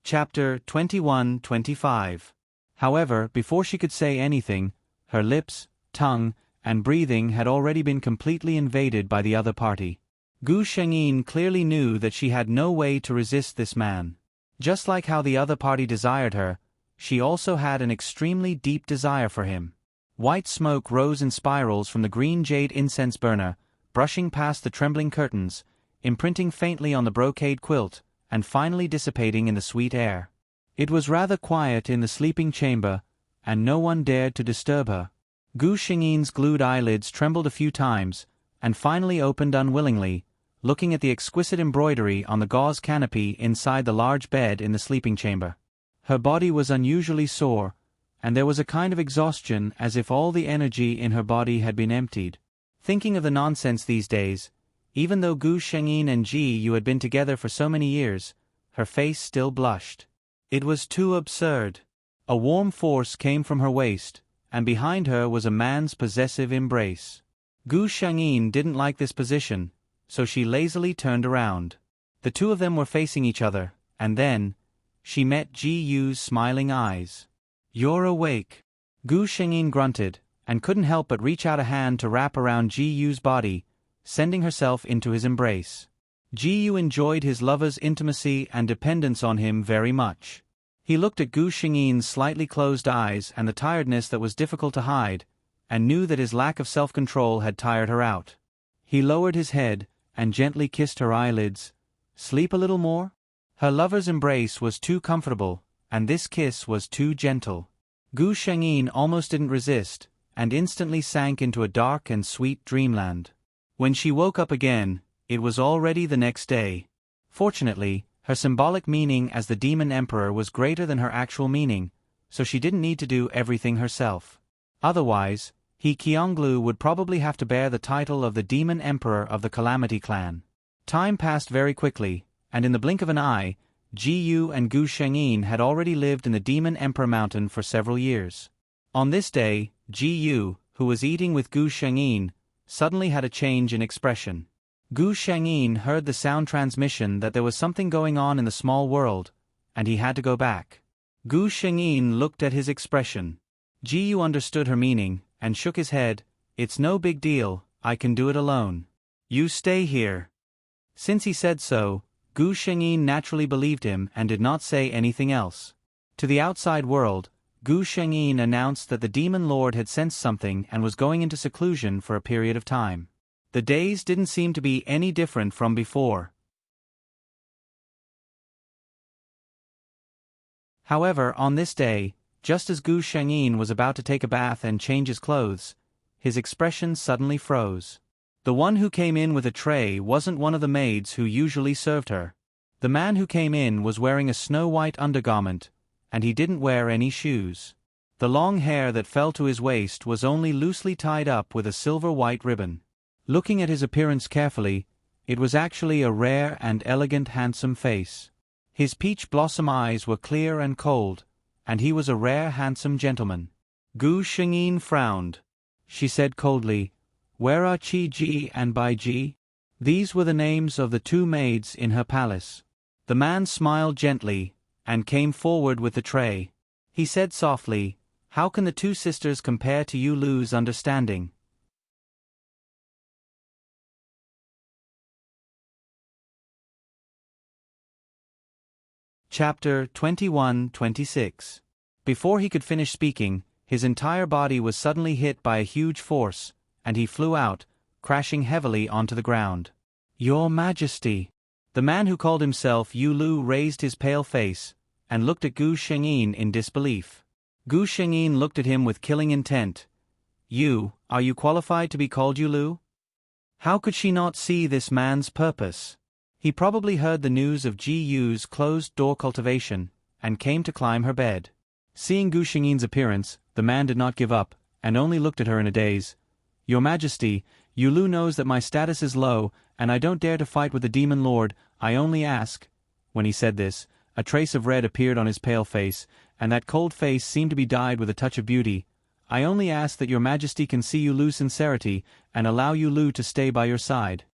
Chapter 21-25. However, before she could say anything, her lips, tongue, and breathing had already been completely invaded by the other party. Gu Shengyin clearly knew that she had no way to resist this man. Just like how the other party desired her, she also had an extremely deep desire for him. White smoke rose in spirals from the green jade incense burner, brushing past the trembling curtains, imprinting faintly on the brocade quilt, and finally dissipating in the sweet air. It was rather quiet in the sleeping chamber, and no one dared to disturb her. Gu Shengyin's glued eyelids trembled a few times, and finally opened unwillingly, looking at the exquisite embroidery on the gauze canopy inside the large bed in the sleeping chamber. Her body was unusually sore, and there was a kind of exhaustion as if all the energy in her body had been emptied. Thinking of the nonsense these days, even though Gu Shengyin and Ji Yu had been together for so many years, her face still blushed. It was too absurd. A warm force came from her waist, and behind her was a man's possessive embrace. Gu Shengyin didn't like this position, so she lazily turned around. The two of them were facing each other, and then she met Ji Yu's smiling eyes. "You're awake." Gu Shengyin grunted, and couldn't help but reach out a hand to wrap around Ji Yu's body, sending herself into his embrace. Ji Yu enjoyed his lover's intimacy and dependence on him very much. He looked at Gu Shengyin's slightly closed eyes and the tiredness that was difficult to hide, and knew that his lack of self-control had tired her out. He lowered his head and gently kissed her eyelids. "Sleep a little more?" Her lover's embrace was too comfortable, and this kiss was too gentle. Gu Shengyin almost didn't resist, and instantly sank into a dark and sweet dreamland. When she woke up again, it was already the next day. Fortunately, her symbolic meaning as the Demon Emperor was greater than her actual meaning, so she didn't need to do everything herself. Otherwise, He Qionglu would probably have to bear the title of the Demon Emperor of the Calamity Clan. Time passed very quickly, and in the blink of an eye, Ji Yu and Gu Shengyin had already lived in the Demon Emperor Mountain for several years. On this day, Ji Yu, who was eating with Gu Shengyin, suddenly had a change in expression. Gu Shengyin heard the sound transmission that there was something going on in the small world, and he had to go back. Gu Shengyin looked at his expression. Ji Yu understood her meaning, and shook his head. "It's no big deal, I can do it alone. You stay here." Since he said so, Gu Shengyin naturally believed him and did not say anything else. To the outside world, Gu Shengyin announced that the Demon Lord had sensed something and was going into seclusion for a period of time. The days didn't seem to be any different from before. However, on this day, just as Gu Shengyin was about to take a bath and change his clothes, his expression suddenly froze. The one who came in with a tray wasn't one of the maids who usually served her. The man who came in was wearing a snow-white undergarment, and he didn't wear any shoes. The long hair that fell to his waist was only loosely tied up with a silver-white ribbon. Looking at his appearance carefully, it was actually a rare and elegant handsome face. His peach blossom eyes were clear and cold, and he was a rare handsome gentleman. Gu Shengyin frowned. She said coldly, "Where are Qi Ji and Bai Ji?" These were the names of the two maids in her palace. The man smiled gently, and came forward with the tray. He said softly, "How can the two sisters compare to Yu Lu's understanding?" Chapter 21-26. Before he could finish speaking, his entire body was suddenly hit by a huge force, and he flew out, crashing heavily onto the ground. "Your Majesty!" The man who called himself Yu Lu raised his pale face, and looked at Gu Shengyin in disbelief. Gu Shengyin looked at him with killing intent. Are you qualified to be called Yu Lu?" How could she not see this man's purpose? He probably heard the news of Ji Yu's closed-door cultivation, and came to climb her bed. Seeing Gu Shengyin's appearance, the man did not give up, and only looked at her in a daze. "Your Majesty, Yu Lu knows that my status is low, and I don't dare to fight with the Demon Lord. I only ask—" When he said this, a trace of red appeared on his pale face, and that cold face seemed to be dyed with a touch of beauty. "I only ask that your Majesty can see Yu Lu's sincerity, and allow Yu Lu to stay by your side."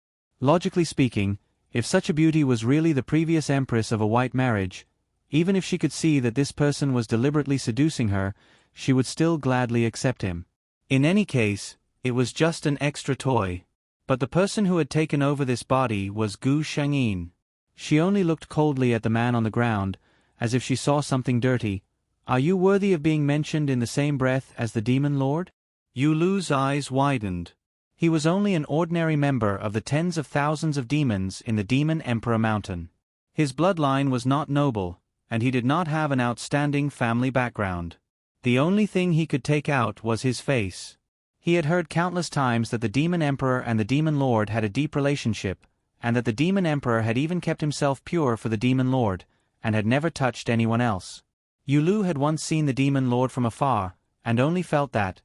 Logically speaking, if such a beauty was really the previous empress of a white marriage, even if she could see that this person was deliberately seducing her, she would still gladly accept him. In any case, it was just an extra toy. But the person who had taken over this body was Gu Shengyin. She only looked coldly at the man on the ground, as if she saw something dirty. "Are you worthy of being mentioned in the same breath as the Demon Lord?" Yu Lu's eyes widened. He was only an ordinary member of the tens of thousands of demons in the Demon Emperor Mountain. His bloodline was not noble, and he did not have an outstanding family background. The only thing he could take out was his face. He had heard countless times that the Demon Emperor and the Demon Lord had a deep relationship, and that the Demon Emperor had even kept himself pure for the Demon Lord, and had never touched anyone else. Yu Lu had once seen the Demon Lord from afar, and only felt that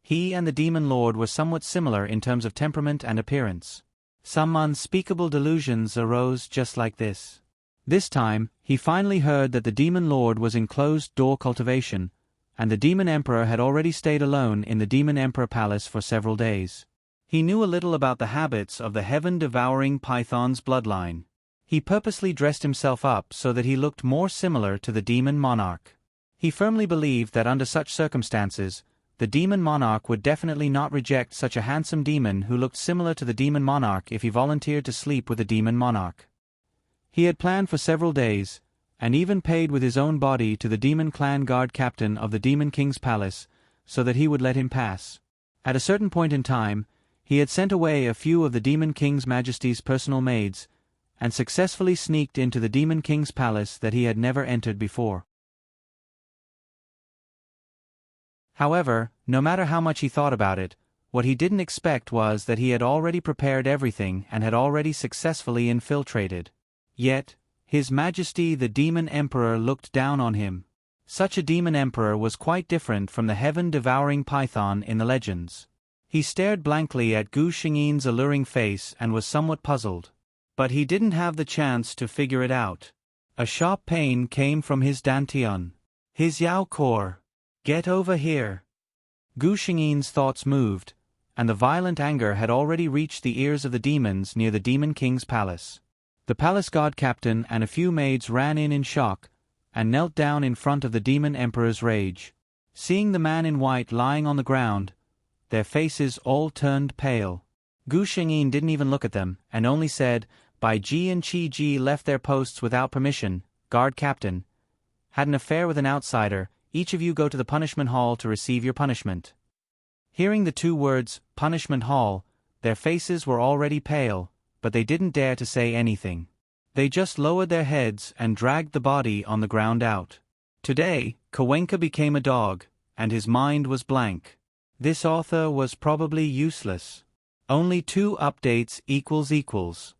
he and the Demon Lord were somewhat similar in terms of temperament and appearance. Some unspeakable delusions arose just like this. This time, he finally heard that the Demon Lord was in closed-door cultivation, and the Demon Emperor had already stayed alone in the Demon Emperor Palace for several days. He knew a little about the habits of the heaven-devouring python's bloodline. He purposely dressed himself up so that he looked more similar to the Demon Monarch. He firmly believed that under such circumstances, the Demon Monarch would definitely not reject such a handsome demon who looked similar to the Demon Monarch if he volunteered to sleep with the Demon Monarch. He had planned for several days, and even paid with his own body to the Demon Clan Guard Captain of the Demon King's Palace, so that he would let him pass. At a certain point in time, he had sent away a few of the Demon King's Majesty's personal maids, and successfully sneaked into the Demon King's palace that he had never entered before. However, no matter how much he thought about it, what he didn't expect was that he had already prepared everything and had already successfully infiltrated. Yet, His Majesty the Demon Emperor looked down on him. Such a Demon Emperor was quite different from the heaven-devouring python in the legends. He stared blankly at Gu Shengyin's alluring face and was somewhat puzzled. But he didn't have the chance to figure it out. A sharp pain came from his dantian. His Yao Kor. "Get over here." Gu Shengyin's thoughts moved, and the violent anger had already reached the ears of the demons near the Demon King's palace. The palace guard captain and a few maids ran in shock, and knelt down in front of the Demon Emperor's rage. Seeing the man in white lying on the ground, their faces all turned pale. Gu Shengyin didn't even look at them, and only said, "Bai Ji and Qi Ji left their posts without permission, guard captain. Had an affair with an outsider, each of you go to the punishment hall to receive your punishment." Hearing the two words, punishment hall, their faces were already pale, but they didn't dare to say anything. They just lowered their heads and dragged the body on the ground out. Today, Kawenka became a dog, and his mind was blank. This author was probably useless. Only 2 updates ==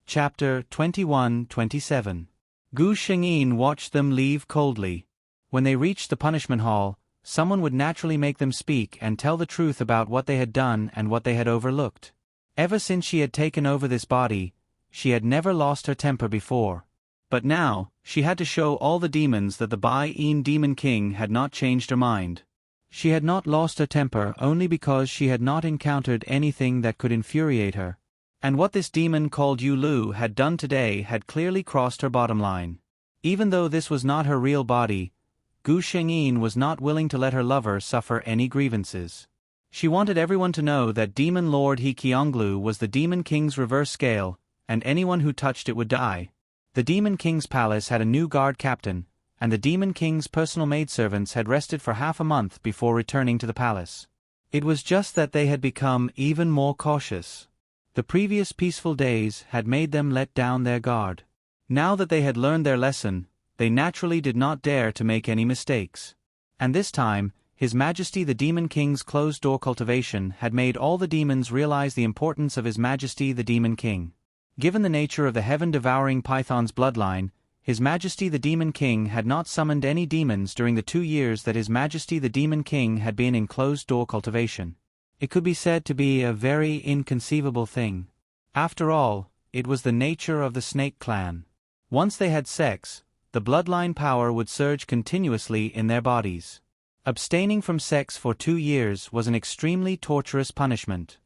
Chapter 21-27. Gu Shengyin watched them leave coldly. When they reached the punishment hall, someone would naturally make them speak and tell the truth about what they had done and what they had overlooked. Ever since she had taken over this body, she had never lost her temper before. But now, she had to show all the demons that the Bai-Yin Demon King had not changed her mind. She had not lost her temper only because she had not encountered anything that could infuriate her. And what this demon called Yu Lu had done today had clearly crossed her bottom line. Even though this was not her real body, Gu Shengyin was not willing to let her lover suffer any grievances. She wanted everyone to know that Demon Lord He Qionglu was the Demon King's reverse scale, and anyone who touched it would die. The Demon King's palace had a new guard captain, and the Demon King's personal maidservants had rested for half a month before returning to the palace. It was just that they had become even more cautious. The previous peaceful days had made them let down their guard. Now that they had learned their lesson, they naturally did not dare to make any mistakes. And this time, His Majesty the Demon King's closed-door cultivation had made all the demons realize the importance of His Majesty the Demon King. Given the nature of the heaven-devouring python's bloodline, His Majesty the Demon King had not summoned any demons during the 2 years that His Majesty the Demon King had been in closed-door cultivation. It could be said to be a very inconceivable thing. After all, it was the nature of the Snake Clan. Once they had sex, the bloodline power would surge continuously in their bodies. Abstaining from sex for 2 years was an extremely torturous punishment.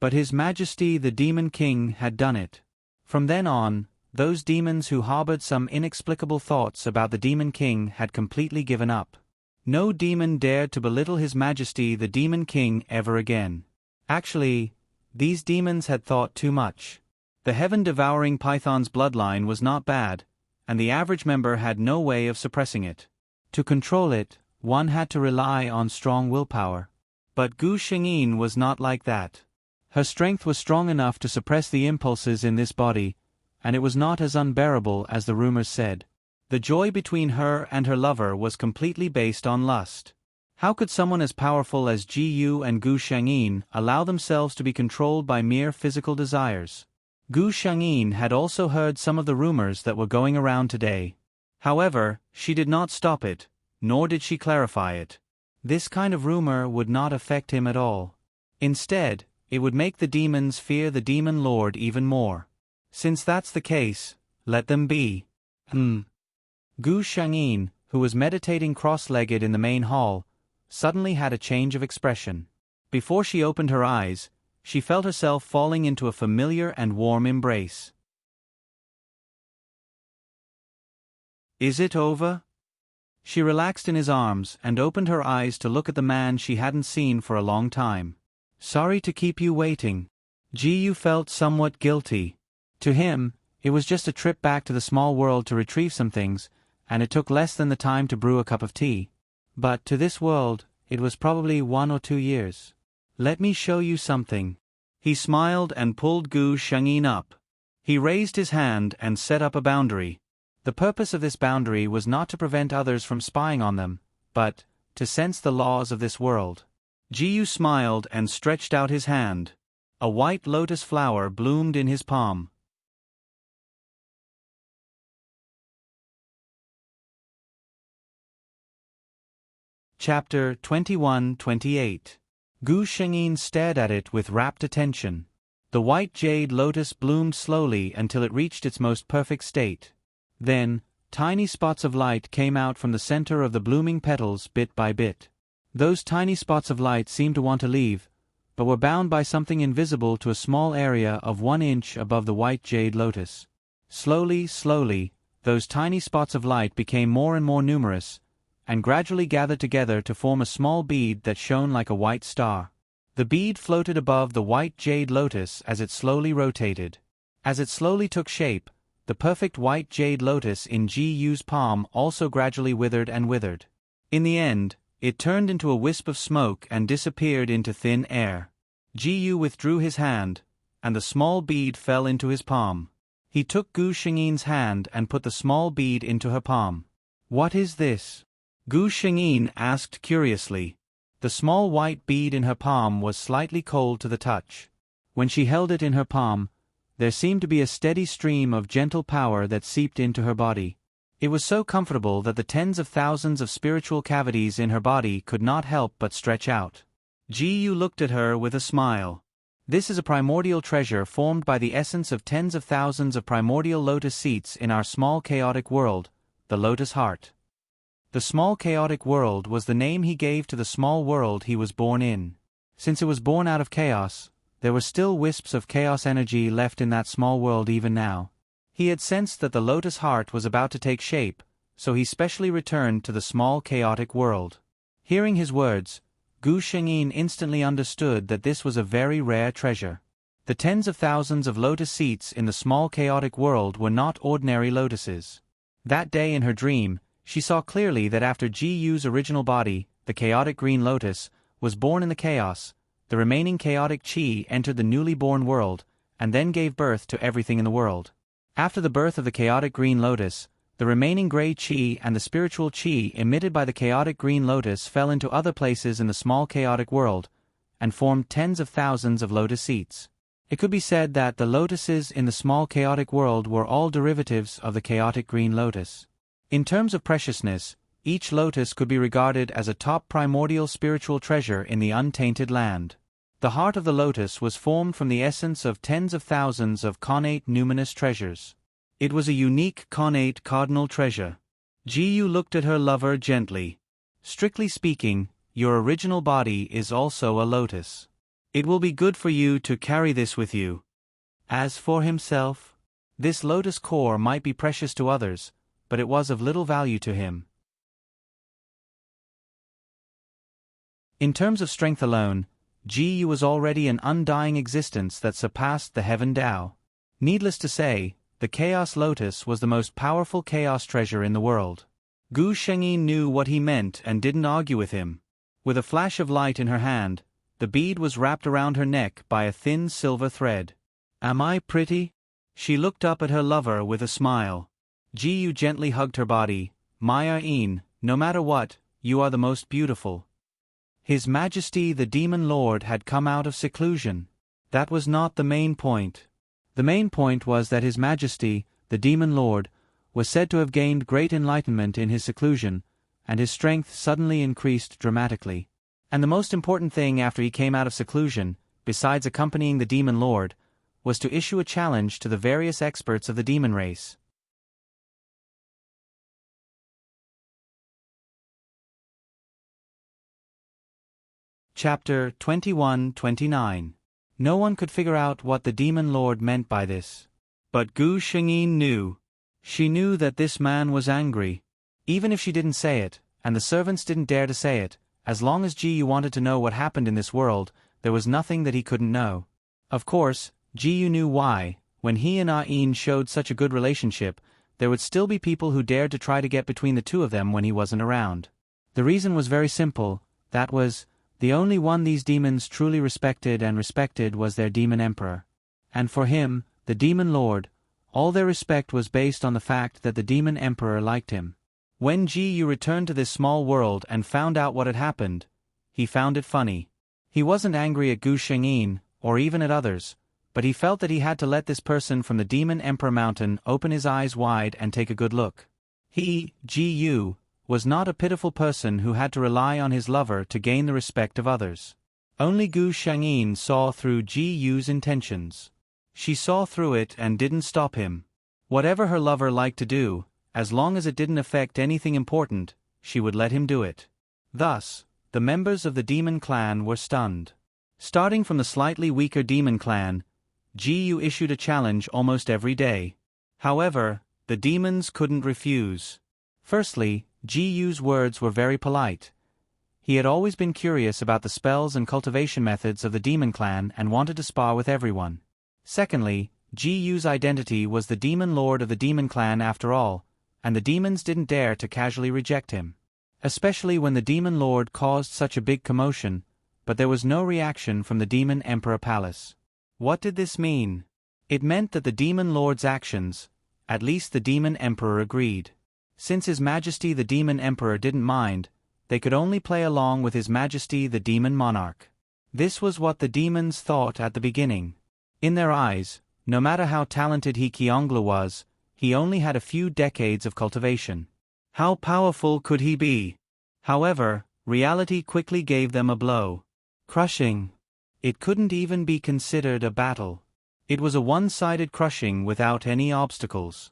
But His Majesty the Demon King had done it. From then on, those demons who harbored some inexplicable thoughts about the Demon King had completely given up. No demon dared to belittle His Majesty the Demon King ever again. Actually, these demons had thought too much. The heaven-devouring python's bloodline was not bad, and the average member had no way of suppressing it. To control it, one had to rely on strong willpower. But Gu Shengyin was not like that. Her strength was strong enough to suppress the impulses in this body, and it was not as unbearable as the rumors said. The joy between her and her lover was completely based on lust. How could someone as powerful as Ji Yu and Gu Shengyin allow themselves to be controlled by mere physical desires? Gu Shengyin had also heard some of the rumors that were going around today. However, she did not stop it, nor did she clarify it. This kind of rumor would not affect him at all. Instead, it would make the demons fear the Demon Lord even more. Since that's the case, let them be. Gu Shengyin, who was meditating cross-legged in the main hall, suddenly had a change of expression. Before she opened her eyes, she felt herself falling into a familiar and warm embrace. Is it over? She relaxed in his arms and opened her eyes to look at the man she hadn't seen for a long time. Sorry to keep you waiting. Ji Yu felt somewhat guilty. To him, it was just a trip back to the small world to retrieve some things, and it took less than the time to brew a cup of tea. But to this world, it was probably 1 or 2 years. Let me show you something. He smiled and pulled Gu Shengyin up. He raised his hand and set up a boundary. The purpose of this boundary was not to prevent others from spying on them, but to sense the laws of this world. Ji Yu smiled and stretched out his hand. A white lotus flower bloomed in his palm. Chapter 21-28. Gu Shengyin stared at it with rapt attention. The white jade lotus bloomed slowly until it reached its most perfect state. Then, tiny spots of light came out from the center of the blooming petals bit by bit. Those tiny spots of light seemed to want to leave, but were bound by something invisible to a small area of 1 inch above the white jade lotus. Slowly, those tiny spots of light became more and more numerous, and gradually gathered together to form a small bead that shone like a white star. The bead floated above the white jade lotus as it slowly rotated. As it slowly took shape, the perfect white jade lotus in Ji Yu's palm also gradually withered and withered. In the end, it turned into a wisp of smoke and disappeared into thin air. Ji Yu withdrew his hand, and the small bead fell into his palm. He took Gu Shengyin's hand and put the small bead into her palm. What is this? Gu Shengyin asked curiously. The small white bead in her palm was slightly cold to the touch. When she held it in her palm, There seemed to be a steady stream of gentle power that seeped into her body. It was so comfortable that the tens of thousands of spiritual cavities in her body could not help but stretch out. Ji-yu looked at her with a smile. This is a primordial treasure formed by the essence of tens of thousands of primordial lotus seats in our small chaotic world, the lotus heart. The small chaotic world was the name he gave to the small world he was born in. Since it was born out of chaos, there were still wisps of chaos energy left in that small world even now. He had sensed that the lotus heart was about to take shape, so he specially returned to the small chaotic world. Hearing his words, Gu Shengyin instantly understood that this was a very rare treasure. The tens of thousands of lotus seats in the small chaotic world were not ordinary lotuses. That day in her dream, she saw clearly that after Ji-yu's original body, the chaotic green lotus, was born in the chaos, the remaining chaotic chi entered the newly born world, and then gave birth to everything in the world. After the birth of the chaotic green lotus, the remaining gray chi and the spiritual chi emitted by the chaotic green lotus fell into other places in the small chaotic world, and formed tens of thousands of lotus seats. It could be said that the lotuses in the small chaotic world were all derivatives of the chaotic green lotus. In terms of preciousness, each lotus could be regarded as a top primordial spiritual treasure in the untainted land. The heart of the lotus was formed from the essence of tens of thousands of connate numinous treasures. It was a unique connate cardinal treasure. Ji-yu looked at her lover gently. Strictly speaking, your original body is also a lotus. It will be good for you to carry this with you. As for himself, this lotus core might be precious to others, but it was of little value to him. In terms of strength alone, Ji-yu was already an undying existence that surpassed the heaven Tao. Needless to say, the Chaos Lotus was the most powerful chaos treasure in the world. Gu Shengyin knew what he meant and didn't argue with him. With a flash of light in her hand, the bead was wrapped around her neck by a thin silver thread. Am I pretty? She looked up at her lover with a smile. Ji-yu gently hugged her body. Maya-in, no matter what, you are the most beautiful. His Majesty the Demon Lord had come out of seclusion. That was not the main point. The main point was that His Majesty, the Demon Lord, was said to have gained great enlightenment in his seclusion, and his strength suddenly increased dramatically. And the most important thing after he came out of seclusion, besides accompanying the Demon Lord, was to issue a challenge to the various experts of the demon race. Chapter 21-29. No one could figure out what the Demon Lord meant by this. But Gu Shengyin knew. She knew that this man was angry. Even if she didn't say it, and the servants didn't dare to say it, as long as Ji-yu wanted to know what happened in this world, there was nothing that he couldn't know. Of course, Ji-yu knew why. When he and Ah-in showed such a good relationship, there would still be people who dared to try to get between the two of them when he wasn't around. The reason was very simple, that was, the only one these demons truly respected was their demon emperor. And for him, the demon lord, all their respect was based on the fact that the demon emperor liked him. When Ji-yu returned to this small world and found out what had happened, he found it funny. He wasn't angry at Gu Shengyin, or even at others, but he felt that he had to let this person from the demon emperor mountain open his eyes wide and take a good look. He, Ji-yu, was not a pitiful person who had to rely on his lover to gain the respect of others. Only Gu Shengyin saw through Ji-yu's intentions. She saw through it and didn't stop him. Whatever her lover liked to do, as long as it didn't affect anything important, she would let him do it. Thus, the members of the demon clan were stunned. Starting from the slightly weaker demon clan, Ji-yu issued a challenge almost every day. However, the demons couldn't refuse. Firstly, Ji-yu's words were very polite. He had always been curious about the spells and cultivation methods of the demon clan and wanted to spar with everyone. Secondly, Ji-yu's identity was the demon lord of the demon clan after all, and the demons didn't dare to casually reject him. Especially when the demon lord caused such a big commotion, but there was no reaction from the demon emperor palace. What did this mean? It meant that the demon lord's actions, at least the demon emperor agreed. Since His Majesty the Demon Emperor didn't mind, they could only play along with His Majesty the Demon Monarch. This was what the demons thought at the beginning. In their eyes, No matter how talented He Qionglu was, he only had a few decades of cultivation. How powerful could he be? However, reality quickly gave them a blow. Crushing. It couldn't even be considered a battle. It was a one-sided crushing without any obstacles.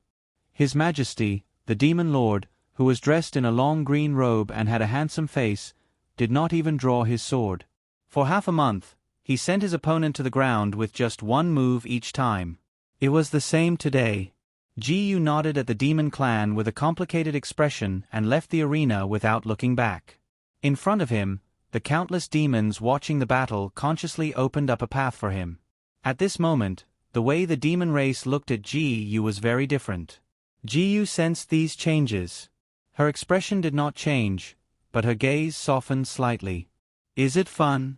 His Majesty, the Demon Lord, who was dressed in a long green robe and had a handsome face, did not even draw his sword. For half a month, he sent his opponent to the ground with just one move each time. It was the same today. Ji nodded at the demon clan with a complicated expression and left the arena without looking back. In front of him, the countless demons watching the battle consciously opened up a path for him. At this moment, the way the demon race looked at Ji was very different. Ji sensed these changes. Her expression did not change, but her gaze softened slightly. Is it fun?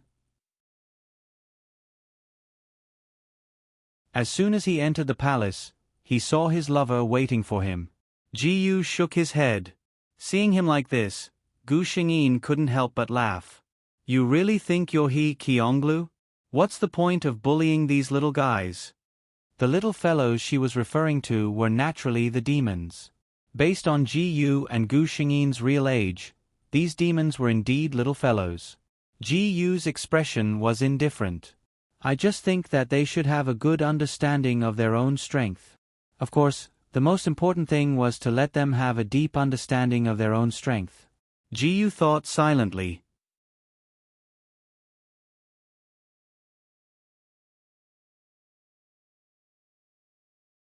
As soon as he entered the palace, he saw his lover waiting for him. Ji shook his head. Seeing him like this, Gu Xingyin couldn't help but laugh. You really think you're He Qionglu? What's the point of bullying these little guys? The little fellows she was referring to were naturally the demons. Based on Ji and Gu Xingyin's real age, these demons were indeed little fellows. Ji expression was indifferent. I just think that they should have a good understanding of their own strength. Of course, the most important thing was to let them have a deep understanding of their own strength. Ji thought silently.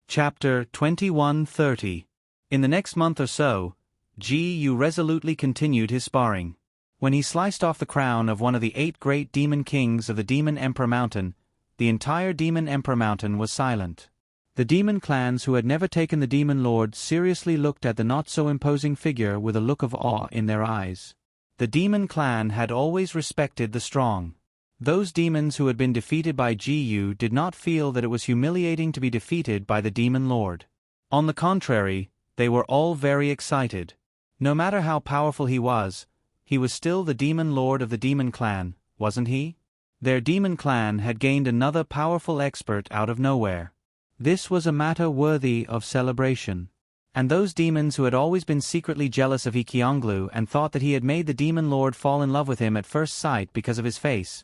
Chapter 21:30. In the next month or so, Ji resolutely continued his sparring. When he sliced off the crown of one of the 8 great demon kings of the Demon Emperor Mountain, the entire Demon Emperor Mountain was silent. The demon clans who had never taken the Demon Lord seriously looked at the not-so-imposing figure with a look of awe in their eyes. The demon clan had always respected the strong. Those demons who had been defeated by Ji did not feel that it was humiliating to be defeated by the Demon Lord. On the contrary, they were all very excited. No matter how powerful he was still the Demon Lord of the Demon Clan, wasn't he? Their Demon Clan had gained another powerful expert out of nowhere. This was a matter worthy of celebration. And those demons who had always been secretly jealous of He Qionglu and thought that he had made the Demon Lord fall in love with him at first sight because of his face.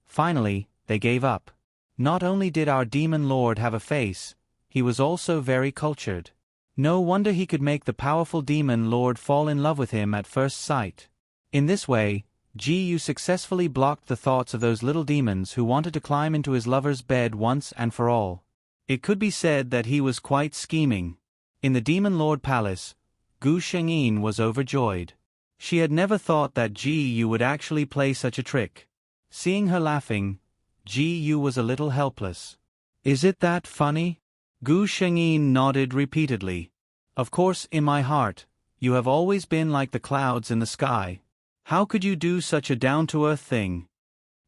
Finally, they gave up. Not only did our Demon Lord have a face, he was also very cultured. No wonder he could make the powerful Demon Lord fall in love with him at first sight. In this way, Ji successfully blocked the thoughts of those little demons who wanted to climb into his lover's bed once and for all. It could be said that he was quite scheming. In the Demon Lord Palace, Gu Xingyin was overjoyed. She had never thought that Ji would actually play such a trick. Seeing her laughing, Ji was a little helpless. Is it that funny? Gu Xingyin nodded repeatedly. Of course, in my heart, you have always been like the clouds in the sky. How could you do such a down-to-earth thing?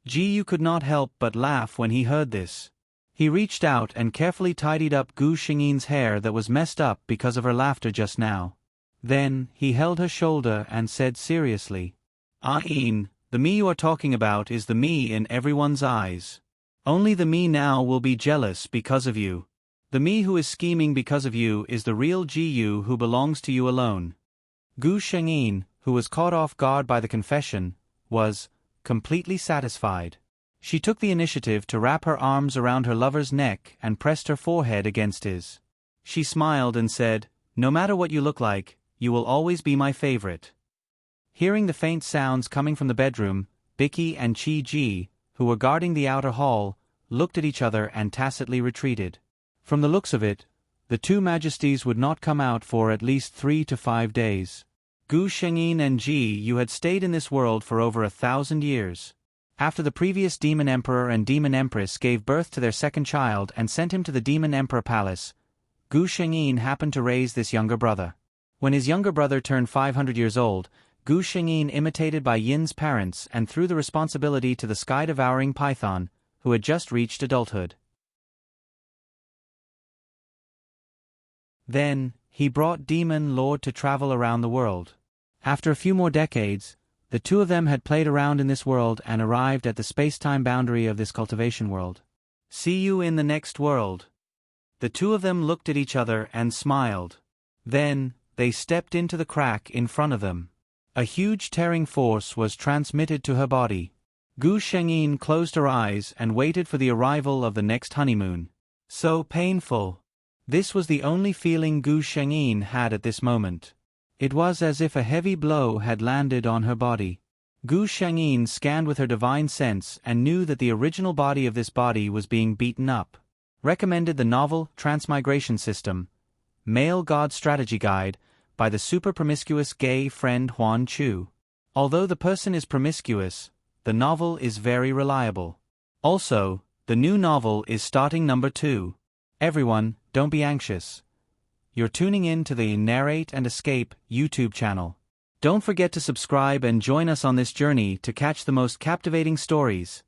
Ji could not help but laugh when he heard this. He reached out and carefully tidied up Gu Xingyin's hair that was messed up because of her laughter just now. Then, he held her shoulder and said seriously, "Ain, the me you are talking about is the me in everyone's eyes. Only the me now will be jealous because of you. The me who is scheming because of you is the real Ji who belongs to you alone." Gu Xingyin, who was caught off guard by the confession, was completely satisfied. She took the initiative to wrap her arms around her lover's neck and pressed her forehead against his. She smiled and said, "No matter what you look like, you will always be my favorite." Hearing the faint sounds coming from the bedroom, Bicky and Chi Ji, who were guarding the outer hall, looked at each other and tacitly retreated. From the looks of it, the 2 majesties would not come out for at least 3 to 5 days. Gu Xingyin and Ji had stayed in this world for over 1,000 years. After the previous Demon Emperor and Demon Empress gave birth to their second child and sent him to the Demon Emperor Palace, Gu Xingyin happened to raise this younger brother. When his younger brother turned 500 years old, Gu Xingyin imitated by Yin's parents and threw the responsibility to the sky-devouring python, who had just reached adulthood. Then, he brought Demon Lord to travel around the world. After a few more decades, the 2 of them had played around in this world and arrived at the space-time boundary of this cultivation world. See you in the next world. The two of them looked at each other and smiled. Then, they stepped into the crack in front of them. A huge tearing force was transmitted to her body. Gu Shengyin closed her eyes and waited for the arrival of the next honeymoon. So painful. This was the only feeling Gu Shengyin had at this moment. It was as if a heavy blow had landed on her body. Gu Shengyin scanned with her divine sense and knew that the original body of this body was being beaten up. Recommended the novel Transmigration System, Male God Strategy Guide, by the super promiscuous gay friend Huan Chu. Although the person is promiscuous, the novel is very reliable. Also, the new novel is starting number 2. Everyone, don't be anxious. You're tuning in to the Narrate and Escape YouTube channel. Don't forget to subscribe and join us on this journey to catch the most captivating stories.